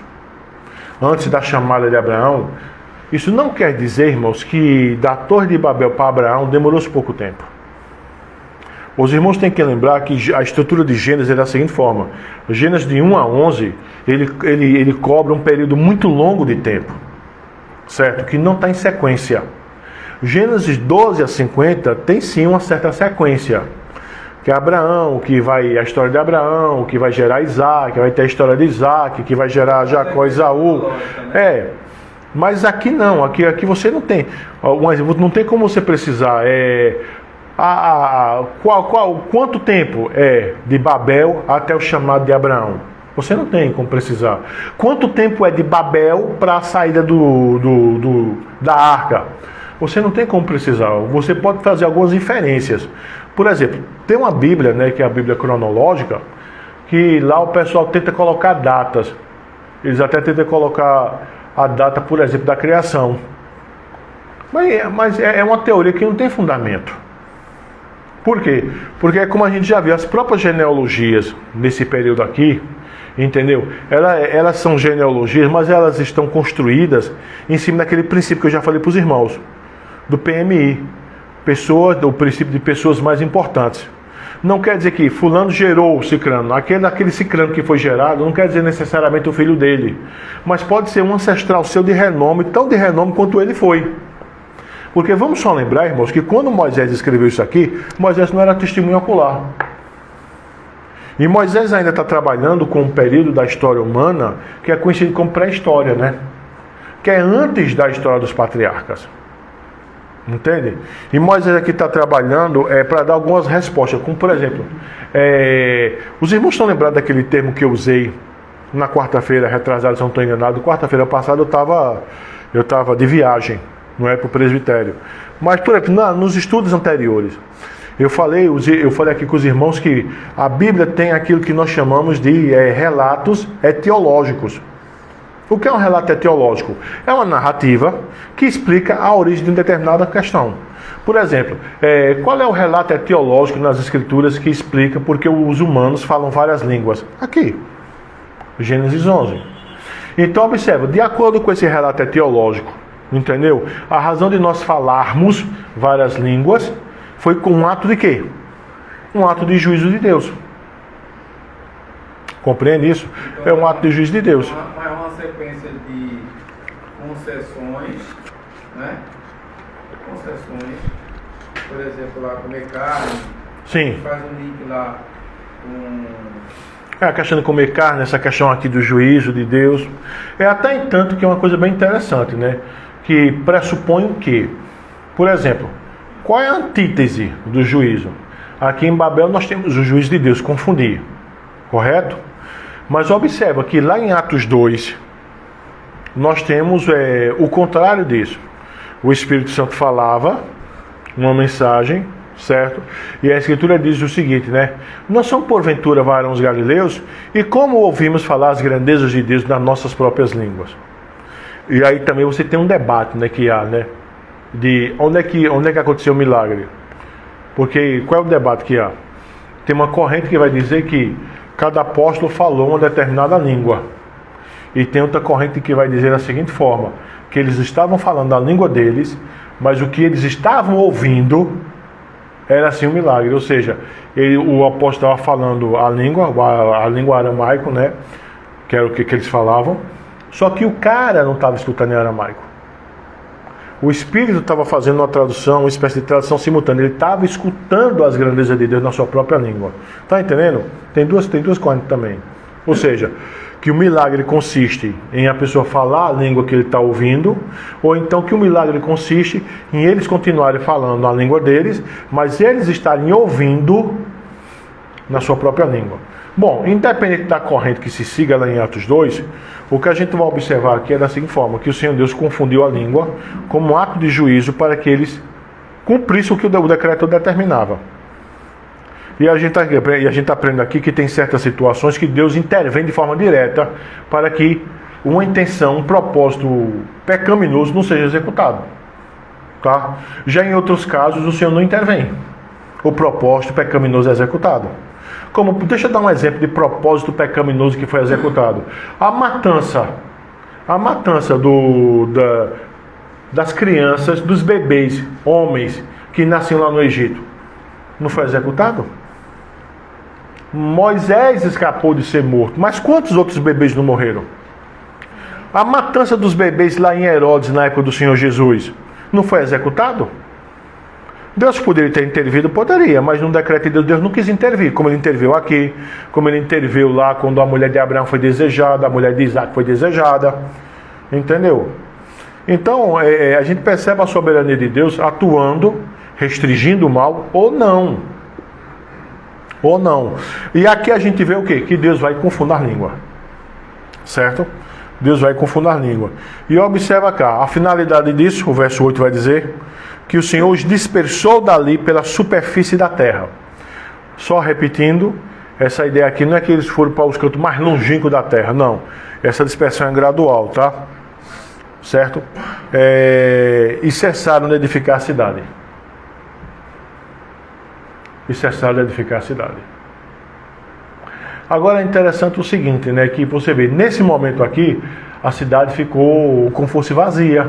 antes da chamada de Abraão, isso não quer dizer, irmãos, que da Torre de Babel para Abraão demorou-se pouco tempo. Os irmãos têm que lembrar que a estrutura de Gênesis é da seguinte forma. Gênesis de 1 a 11, ele cobre um período muito longo de tempo, certo? Que não está em sequência. Gênesis 12 a 50 tem sim uma certa sequência. Que é Abraão, que vai a história de Abraão, que vai gerar Isaac, que vai ter a história de Isaac, que vai gerar Jacó e Esaú. Mas aqui não, aqui você não tem. Não tem como você precisar. Quanto tempo é de Babel até o chamado de Abraão? Você não tem como precisar. Quanto tempo é de Babel para a saída da arca? Você não tem como precisar. Você pode fazer algumas inferências. Por exemplo, tem uma Bíblia, né, que é a Bíblia cronológica, que lá o pessoal tenta colocar datas. Eles até tentam colocar a data, por exemplo, da criação. Mas é uma teoria que não tem fundamento. Por quê? Porque, como a gente já viu, as próprias genealogias nesse período aqui, entendeu? Elas são genealogias, mas elas estão construídas em cima daquele princípio que eu já falei para os irmãos, do PMI, o princípio de pessoas mais importantes. Não quer dizer que fulano gerou o cicrano, aquele cicrano que foi gerado, não quer dizer necessariamente o filho dele, mas pode ser um ancestral seu de renome, tão de renome quanto ele foi. Porque vamos só lembrar, irmãos, que quando Moisés escreveu isso aqui, Moisés não era testemunho ocular. E Moisés ainda está trabalhando com um período da história humana que é conhecido como pré-história, né? Que é antes da história dos patriarcas. Entende? E Moisés aqui está trabalhando para dar algumas respostas, como por exemplo, os irmãos estão lembrados daquele termo que eu usei na quarta-feira retrasada, se não estou enganado. Quarta-feira passada eu estava de viagem, não é para o presbitério. Mas, por exemplo, nos estudos anteriores, eu falei aqui com os irmãos que a Bíblia tem aquilo que nós chamamos de relatos etiológicos. O que é um relato etiológico? É uma narrativa que explica a origem de uma determinada questão. Por exemplo, qual é o relato etiológico nas Escrituras que explica porque os humanos falam várias línguas? Aqui, Gênesis 11. Então, observa, de acordo com esse relato etiológico, entendeu? A razão de nós falarmos várias línguas foi com um ato de quê? Um ato de juízo de Deus. Compreende isso? Então, é um ato de juízo de Deus. É uma sequência de concessões, né? Concessões, por exemplo, lá comer carne. Sim. Faz um link lá com... A questão de comer carne, essa questão aqui do juízo de Deus. Até entanto que é uma coisa bem interessante, né? Que pressupõe que, por exemplo, qual é a antítese do juízo? Aqui em Babel nós temos o juízo de Deus, confundir, correto? Mas observa que lá em Atos 2, nós temos o contrário disso. O Espírito Santo falava uma mensagem, certo? E a Escritura diz o seguinte, né? Não são porventura varões galileus? E como ouvimos falar as grandezas de Deus nas nossas próprias línguas? E aí também você tem um debate, né, que há, né? De onde é que aconteceu o milagre? Porque qual é o debate que há? Tem uma corrente que vai dizer que cada apóstolo falou uma determinada língua. E tem outra corrente que vai dizer da seguinte forma, que eles estavam falando a língua deles, mas o que eles estavam ouvindo era assim um milagre. Ou seja, o apóstolo estava falando a língua aramaico, né? Que era o que eles falavam. Só que o cara não estava escutando em aramaico. O Espírito estava fazendo uma tradução, uma espécie de tradução simultânea. Ele estava escutando as grandezas de Deus na sua própria língua. Está entendendo? Tem duas correntes também. Ou seja, que o milagre consiste em a pessoa falar a língua que ele está ouvindo, ou então que o milagre consiste em eles continuarem falando a língua deles, mas eles estarem ouvindo na sua própria língua. Bom, independente da corrente que se siga lá em Atos 2, o que a gente vai observar aqui é da seguinte forma, que o Senhor Deus confundiu a língua como um ato de juízo para que eles cumprissem o que o decreto determinava. E a gente aprende aqui que tem certas situações que Deus intervém de forma direta para que uma intenção, um propósito pecaminoso não seja executado. Tá? Já em outros casos, o Senhor não intervém. O propósito pecaminoso é executado. Deixa eu dar um exemplo de propósito pecaminoso que foi executado. A matança das crianças, dos bebês, homens, que nasciam lá no Egito, não foi executado? Moisés escapou de ser morto, mas quantos outros bebês não morreram? A matança dos bebês lá em Herodes, na época do Senhor Jesus, não foi executado? Deus poderia ter intervido? Poderia, mas no decreto de Deus, Deus não quis intervir, como ele interviu aqui, como ele interviu lá quando a mulher de Abraão foi desejada, a mulher de Isaac foi desejada, entendeu? Então, a gente percebe a soberania de Deus atuando, restringindo o mal, ou não. Ou não. E aqui a gente vê o quê? Que Deus vai confundir a língua. Certo? Deus vai confundir a língua. E observa cá, a finalidade disso, o verso 8 vai dizer que o Senhor os dispersou dali pela superfície da terra. Só repetindo, essa ideia aqui não é que eles foram para os cantos mais longínquos da terra, não. Essa dispersão é gradual, tá? Certo? E cessaram de edificar a cidade. Agora é interessante o seguinte, né? Que você vê, nesse momento aqui, a cidade ficou como fosse vazia.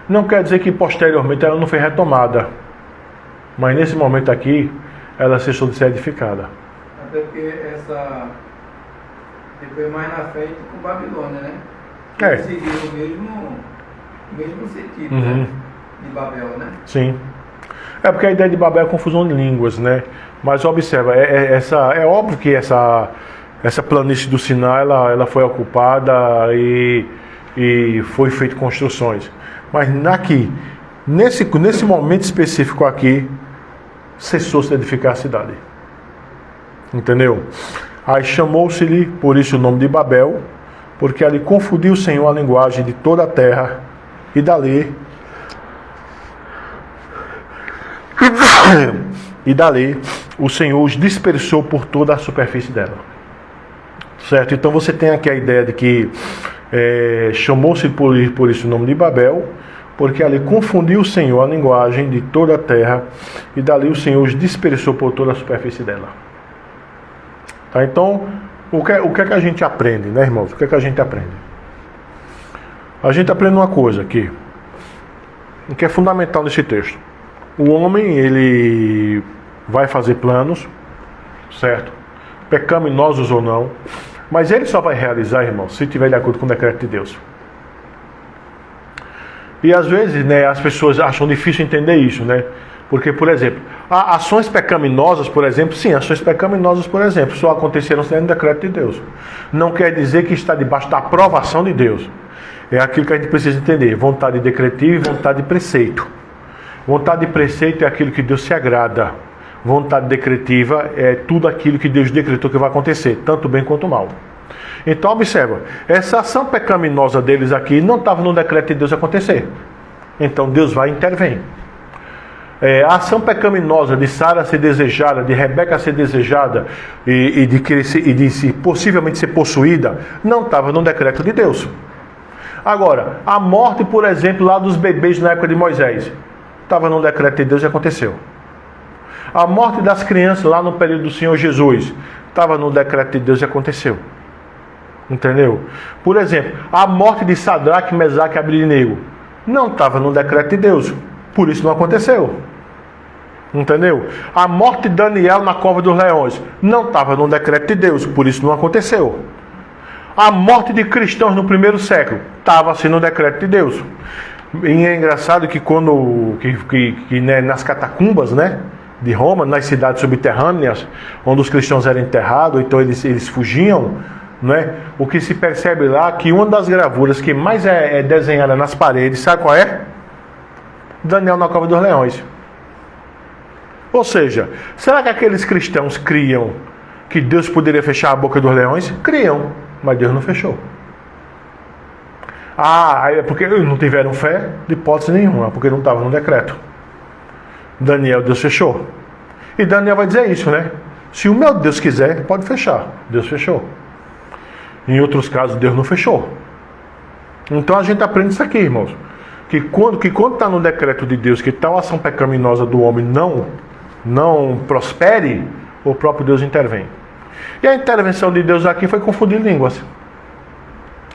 Não quer dizer que posteriormente ela não foi retomada. Mas nesse momento aqui, ela cessou de ser edificada. Até porque depois mais na frente com Babilônia, né? Que seguiu o mesmo sentido, né? De Babel, né? Sim. É porque a ideia de Babel é confusão de línguas, né? Mas observa, é óbvio que essa planície do Sinai, ela foi ocupada e foi feito construções. Mas nesse momento específico aqui, cessou-se de edificar a cidade. Entendeu? Aí chamou-se-lhe por isso o nome de Babel, porque ali confundiu o Senhor a linguagem de toda a terra, e dali o Senhor os dispersou por toda a superfície dela. Certo? Então você tem aqui a ideia de que chamou-se por isso o nome de Babel, porque ali confundiu o Senhor a linguagem de toda a terra, e dali o Senhor os dispersou por toda a superfície dela. Tá? Então, o que é que a gente aprende, né, irmãos? O que é que a gente aprende? A gente aprende uma coisa aqui, que é fundamental nesse texto. O homem, ele vai fazer planos, certo? Pecaminosos ou não, mas ele só vai realizar, irmãos, se estiver de acordo com o decreto de Deus. E às vezes, né, as pessoas acham difícil entender isso, né? Porque, por exemplo, ações pecaminosas, por exemplo, sim, ações pecaminosas, por exemplo, só aconteceram sem o decreto de Deus. Não quer dizer que está debaixo da aprovação de Deus. É aquilo que a gente precisa entender: vontade decretiva e vontade de preceito. Vontade de preceito é aquilo que Deus se agrada. Vontade decretiva é tudo aquilo que Deus decretou que vai acontecer, tanto bem quanto mal. Então observa, essa ação pecaminosa deles aqui não estava no decreto de Deus acontecer. Então Deus vai e intervém. A ação pecaminosa de Sara ser desejada, de Rebeca ser desejada e de possivelmente ser possuída, não estava no decreto de Deus. Agora, a morte, por exemplo, lá dos bebês na época de Moisés, estava no decreto de Deus e aconteceu. A morte das crianças lá no período do Senhor Jesus, estava no decreto de Deus e aconteceu. Entendeu? Por exemplo, a morte de Sadraque, Mesaque e Abednego não estava no decreto de Deus, por isso não aconteceu. Entendeu? A morte de Daniel na cova dos leões não estava no decreto de Deus, por isso não aconteceu. A morte de cristãos no primeiro século estava assim no decreto de Deus. E é engraçado que quando né, nas catacumbas, né, de Roma, nas cidades subterrâneas, onde os cristãos eram enterrados, então eles fugiam, né? O que se percebe lá é que uma das gravuras que mais é desenhada nas paredes, sabe qual é? Daniel na cova dos leões. Ou seja, será que aqueles cristãos criam que Deus poderia fechar a boca dos leões? Criam, mas Deus não fechou. É porque eles não tiveram fé? De hipótese nenhuma, porque não estava no decreto. Daniel, Deus fechou. E Daniel vai dizer isso, né? Se o meu Deus quiser, pode fechar. Deus fechou. Em outros casos, Deus não fechou. Então a gente aprende isso aqui, irmãos. Que quando está no decreto de Deus que tal ação pecaminosa do homem não prospere, o próprio Deus intervém. E a intervenção de Deus aqui foi confundir línguas.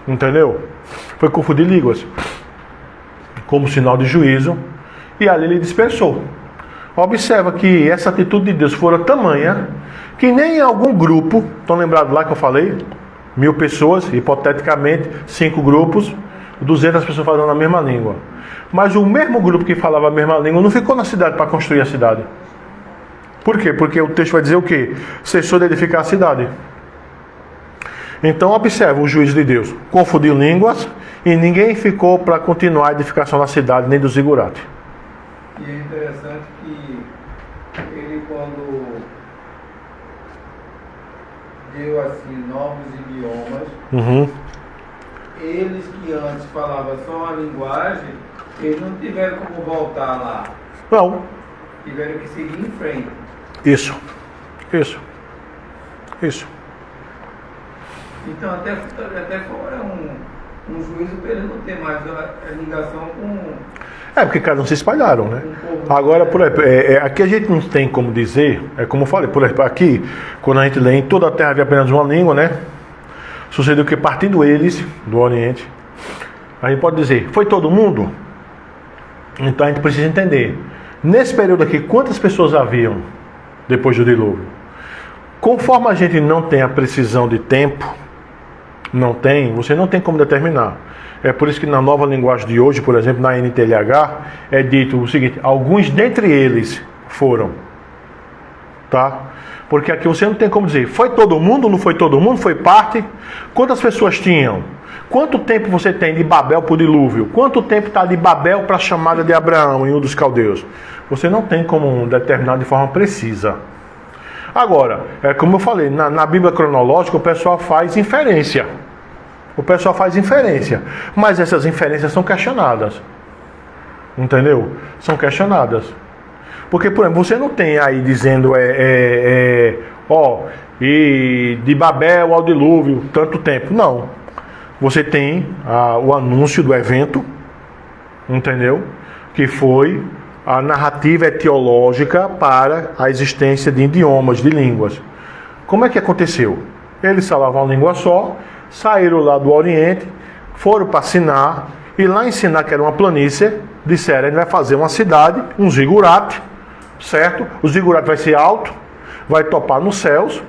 Entendeu? Foi confundir línguas. Como sinal de juízo. E ali ele dispersou. Observa que essa atitude de Deus fora tamanha que nem em algum grupo, estão lembrados lá que eu falei? 1000 pessoas, hipoteticamente, 5 grupos, 200 pessoas falando a mesma língua. Mas o mesmo grupo que falava a mesma língua não ficou na cidade para construir a cidade. Por quê? Porque o texto vai dizer o quê? Cessou de edificar a cidade. Então observa o juízo de Deus. Confundiu línguas e ninguém ficou para continuar a edificação da cidade, nem do zigurate. E é interessante que ele, quando deu assim novos idiomas, eles que antes falavam só uma linguagem, eles não tiveram como voltar lá. Não. Tiveram que seguir em frente. Isso. Isso. Então até fora um juízo para ele não ter mais a ligação com... Porque cada um se espalharam, né? Agora, por exemplo, aqui a gente não tem como dizer, como eu falei, por exemplo, aqui, quando a gente lê em toda a terra havia apenas uma língua, né? Sucedeu que partindo eles do Oriente, a gente pode dizer, foi todo mundo? Então a gente precisa entender, nesse período aqui, quantas pessoas haviam depois do dilúvio? Conforme a gente não tem a precisão de tempo, você não tem como determinar. É por isso que na nova linguagem de hoje, por exemplo, na NTLH, é dito o seguinte, alguns dentre eles foram. Tá? Porque aqui você não tem como dizer, foi todo mundo, não foi todo mundo, foi parte? Quantas pessoas tinham? Quanto tempo você tem de Babel para o dilúvio? Quanto tempo está de Babel para a chamada de Abraão em um dos caldeus? Você não tem como determinar de forma precisa. Agora, como eu falei, na Bíblia cronológica o pessoal faz inferência. Mas essas inferências são questionadas. Entendeu? São questionadas. Porque, por exemplo, você não tem aí dizendo, e de Babel ao dilúvio, tanto tempo. Não. Você tem o anúncio do evento, entendeu? Que foi a narrativa etiológica para a existência de idiomas, de línguas. Como é que aconteceu? Eles falavam uma língua só, saíram lá do Oriente, foram para Sinar, e lá em Sinar, que era uma planície, disseram, a gente vai fazer uma cidade, um zigurate, certo? O zigurate vai ser alto, vai topar nos céus,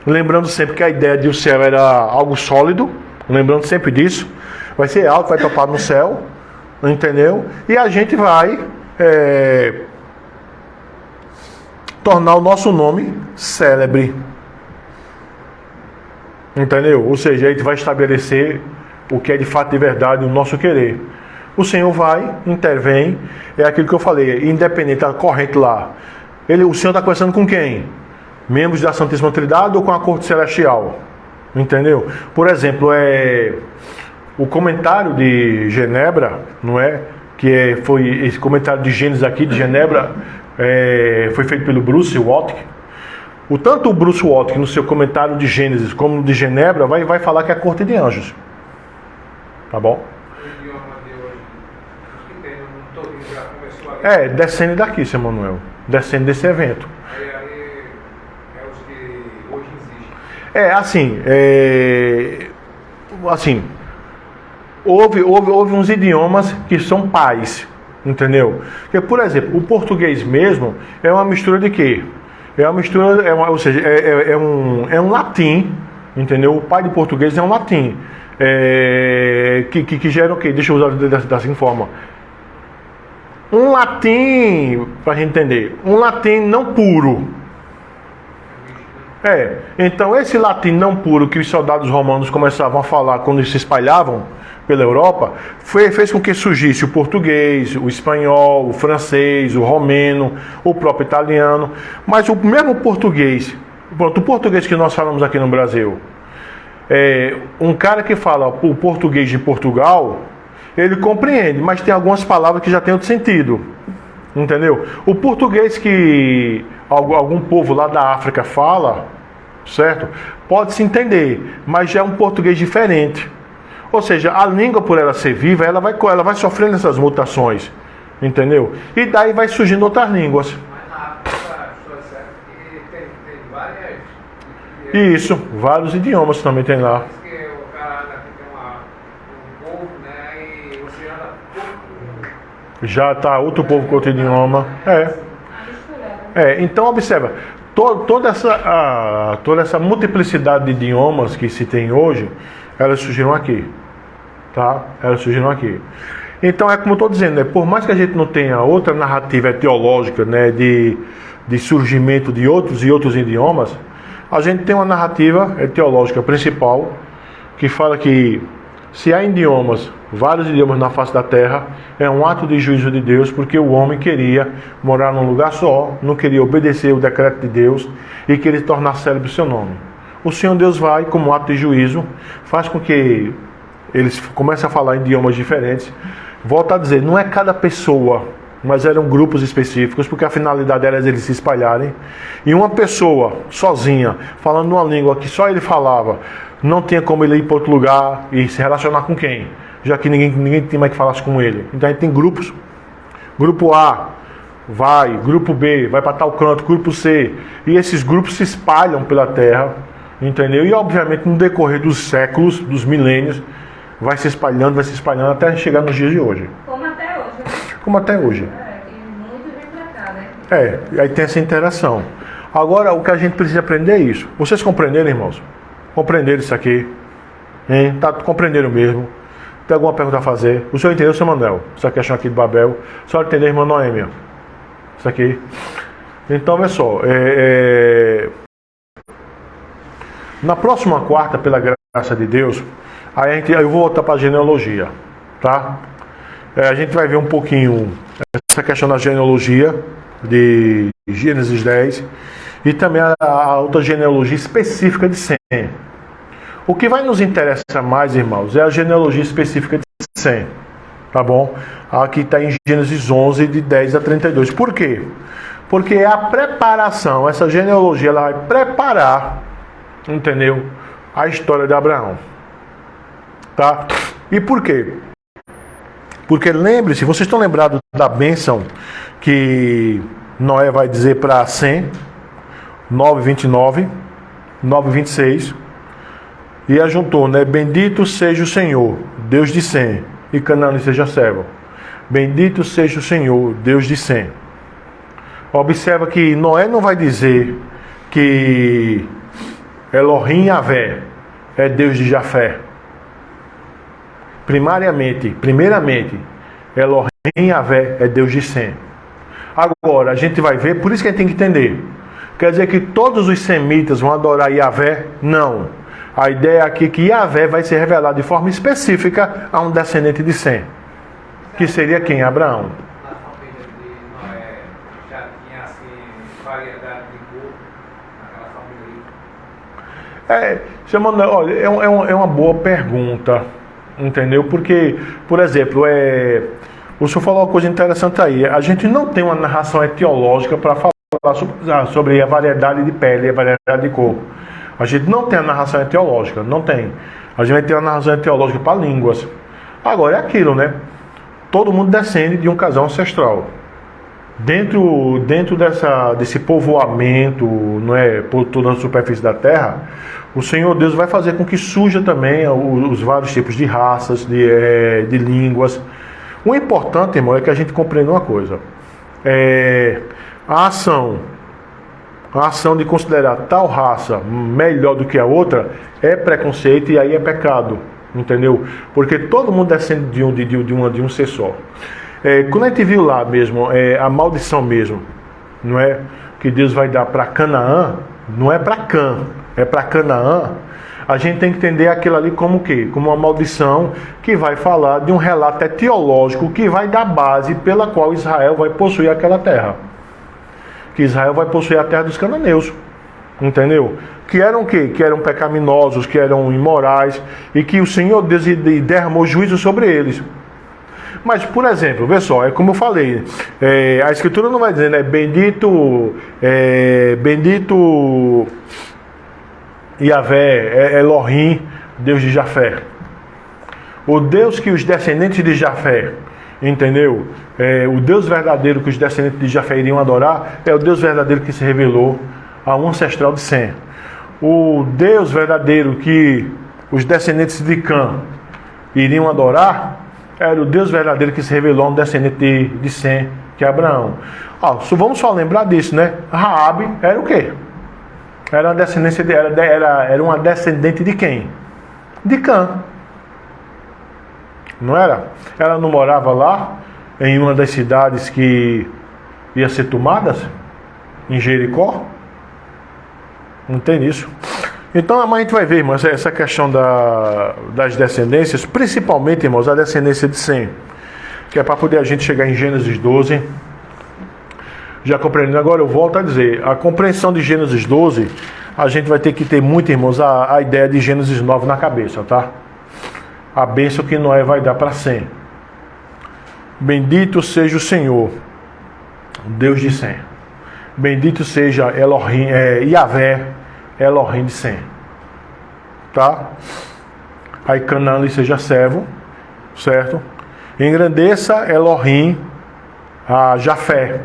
lembrando sempre que a ideia de o céu era algo sólido, lembrando sempre disso, vai ser alto, vai topar no céu, entendeu? E a gente vai tornar o nosso nome célebre, entendeu? Ou seja, a gente vai estabelecer o que é de fato de verdade o nosso querer. O Senhor vai, intervém, é aquilo que eu falei, independente da corrente lá. O Senhor está conversando com quem? Membros da Santíssima Trindade ou com a corte celestial? Entendeu? Por exemplo, o comentário de Genebra, não é? Foi esse comentário de Gênesis aqui, de Genebra, foi feito pelo Bruce Waltke. Tanto o Bruce Waltke, no seu comentário de Gênesis, como no de Genebra, vai falar que é a corte de anjos. Tá bom? O idioma de hoje, os que tem no todo já começou a... descende daqui, seu Manuel. Descende desse evento. Aí é os que hoje existem. Assim, houve uns idiomas que são pais, entendeu? Porque, por exemplo, o português mesmo é uma mistura de quê? É um latim, entendeu? O pai de português é um latim, que gera o quê? Deixa eu usar dessa forma. Um latim, para a gente entender, um latim não puro. Então esse latim não puro que os soldados romanos começavam a falar quando eles se espalhavam pela Europa, fez com que surgisse o português, o espanhol, o francês, o romeno, o próprio italiano. Mas o mesmo português, o português que nós falamos aqui no Brasil, um cara que fala o português de Portugal, ele compreende, mas tem algumas palavras que já tem outro sentido. Entendeu? O português que algum povo lá da África fala, certo? Pode se entender, mas já é um português diferente. Ou seja, a língua, por ela ser viva, ela vai sofrendo essas mutações. Entendeu? E daí vai surgindo outras línguas. Mas na África, tem várias... Isso, vários idiomas também tem lá. Diz que o cara aqui tem um povo, né? E você anda Já está outro povo com outro idioma. Então observa, toda essa multiplicidade de idiomas que se tem hoje, elas surgiram aqui. Tá? Elas surgiram aqui. Então é como eu estou dizendo, né? Por mais que a gente não tenha outra narrativa etiológica, né, de surgimento de outros e outros idiomas, a gente tem uma narrativa etiológica principal que fala que se há vários idiomas na face da terra, é um ato de juízo de Deus, porque o homem queria morar num lugar só, não queria obedecer o decreto de Deus e queria tornar célebre o seu nome. O Senhor Deus vai, como ato de juízo, faz com que eles comecem a falar idiomas diferentes. Volto a dizer, não é cada pessoa mas eram grupos específicos, porque a finalidade era eles se espalharem. E uma pessoa, sozinha, falando uma língua que só ele falava, não tinha como ele ir para outro lugar e se relacionar com quem? Já que ninguém tinha mais que falasse com ele. Então a gente tem grupos. Grupo A vai, grupo B vai para tal canto, grupo C. E esses grupos se espalham pela Terra, entendeu? E obviamente no decorrer dos séculos, dos milênios, vai se espalhando até chegar nos dias de hoje. Como até hoje, né? Como até hoje. E muito vem pra cá, né? Aí tem essa interação. Agora, o que a gente precisa aprender é isso. Vocês compreenderam, irmãos? Compreenderam isso aqui? Hein? Tá compreendendo mesmo? Tem alguma pergunta a fazer? O senhor entendeu, seu Manuel? Essa questão aqui de Babel. O senhor entendeu, irmã Noêmia? Isso aqui. Então, olha só. Na próxima quarta, pela graça de Deus, eu vou voltar para a genealogia, tá? A gente vai ver um pouquinho essa questão da genealogia de Gênesis 10 e também a outra genealogia específica de Sem. O que vai nos interessar mais, irmãos, é a genealogia específica de Sem, tá bom? Aqui está em Gênesis 11, de 10 a 32. Por quê? Porque é a preparação, essa genealogia ela vai preparar, entendeu? A história de Abraão. Tá? E por quê? Porque lembre-se, vocês estão lembrados da bênção que Noé vai dizer para Sem, 9:29, 9:26, e ajuntou, né? Bendito seja o Senhor, Deus de Sem, e Canaã seja servo. Bendito seja o Senhor, Deus de Sem. Observa que Noé não vai dizer que Elohim Yahvé é Deus de Jafé. Primeiramente, Elohim Yahvé é Deus de Sem. Agora, a gente vai ver, por isso que a gente tem que entender. Quer dizer que todos os semitas vão adorar Yahvé? Não. A ideia aqui é que Yahvé vai ser revelado de forma específica a um descendente de Sem. Que seria quem? Abraão. Na família de Noé já tinha assim variedade de cor naquela família. Chamando, olha, é uma boa pergunta, entendeu? Porque, por exemplo, o senhor falou uma coisa interessante aí. A gente não tem uma narração etiológica para falar sobre a variedade de pele e a variedade de cor. A gente não tem a narração etiológica, não tem. A gente vai ter a narração etiológica para línguas. Agora, é aquilo, né? Todo mundo descende de um casal ancestral. Dentro desse povoamento, não é, por toda a superfície da terra, o Senhor Deus vai fazer com que surja também os vários tipos de raças, de línguas. O importante, irmão, é que a gente compreenda uma coisa. A ação de considerar tal raça melhor do que a outra é preconceito e aí é pecado. Entendeu? Porque todo mundo descende de um ser só. Quando a gente viu lá mesmo, a maldição mesmo, não é? Que Deus vai dar para Canaã, não é para Cã, é para Canaã. A gente tem que entender aquilo ali como o quê? Como uma maldição que vai falar de um relato etiológico que vai dar base pela qual Israel vai possuir aquela terra. Que Israel vai possuir a terra dos cananeus. Entendeu? Que eram o quê? Que eram pecaminosos, que eram imorais, e que o Senhor Deus derramou juízo sobre eles. Mas, por exemplo, vê só, é como eu falei, a Escritura não vai dizer, né? Bendito Yahvé, Elohim, Deus de Jafé. O Deus que os descendentes de Jafé, entendeu? O Deus verdadeiro que os descendentes de Jafé iriam adorar, é o Deus verdadeiro que se revelou a um ancestral de Sem. O Deus verdadeiro que os descendentes de Cã iriam adorar era o Deus verdadeiro que se revelou a um descendente de Sem, que é Abraão. Vamos só lembrar disso, né? Raabe era o quê? Era uma descendência era uma descendente de quem? De Cã. Não era? Ela não morava lá em uma das cidades que ia ser tomadas? Em Jericó? Não tem isso. Então a gente vai ver, irmãos, essa questão das descendências, principalmente, irmãos, a descendência de Sem, que é para poder a gente chegar em Gênesis 12. Já compreendendo, agora eu volto a dizer, a compreensão de Gênesis 12, a gente vai ter que ter muito, irmãos, a ideia de Gênesis 9 na cabeça, tá? A bênção que Noé vai dar para Sem. Bendito seja o Senhor, Deus de Sem. Bendito seja Elohim, Yahvé, Elohim de Sem. Tá? Aí Canaã lhe seja servo, certo? Engrandeça Elohim a Jafé,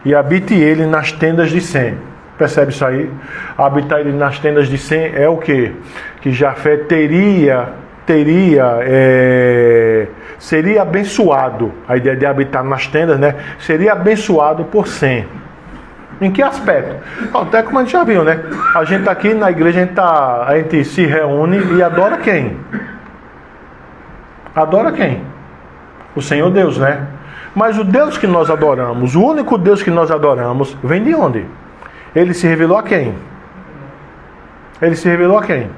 e habite ele nas tendas de Sem. Percebe isso aí? Habitar ele nas tendas de Sem é o quê? Que Jafé seria abençoado. A ideia de habitar nas tendas, né? Seria abençoado por Sem. Em que aspecto? Até como a gente já viu, né? A gente tá aqui na igreja, a gente se reúne e adora quem? Adora quem? O Senhor Deus, né? Mas o Deus que nós adoramos, o único Deus que nós adoramos, vem de onde? Ele se revelou a quem? Ele se revelou a quem?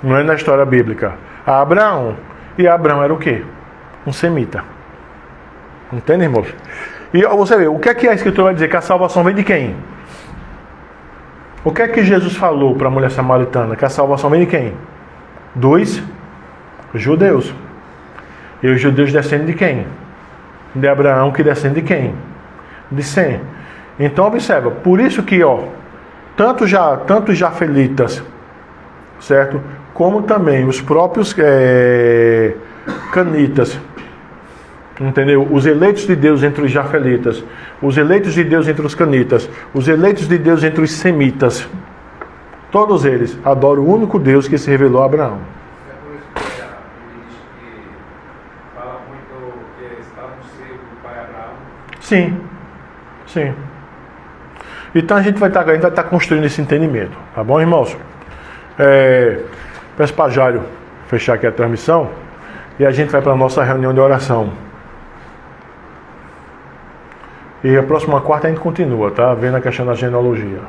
Não é na história bíblica. A Abraão. E Abraão era o quê? Um semita. Entende, irmãos? E você vê, o que é que a Escritura vai dizer? Que a salvação vem de quem? O que é que Jesus falou para a mulher samaritana? Que a salvação vem de quem? Dos judeus. E os judeus descendem de quem? De Abraão, que descende de quem? De Sem. Então observa, por isso que tanto os jafelitas, certo? Como também os próprios canitas, entendeu? Os eleitos de Deus entre os jafelitas, os eleitos de Deus entre os canitas, os eleitos de Deus entre os semitas, todos eles adoram o único Deus que se revelou a Abraão. É por isso que ele diz que fala muito que está no seio do pai Abraão. Sim, sim. Então a gente vai estar construindo esse entendimento, tá bom, irmãos? Peço para Jário fechar aqui a transmissão e a gente vai para a nossa reunião de oração. E a próxima quarta a gente continua, tá? Vendo a questão da genealogia.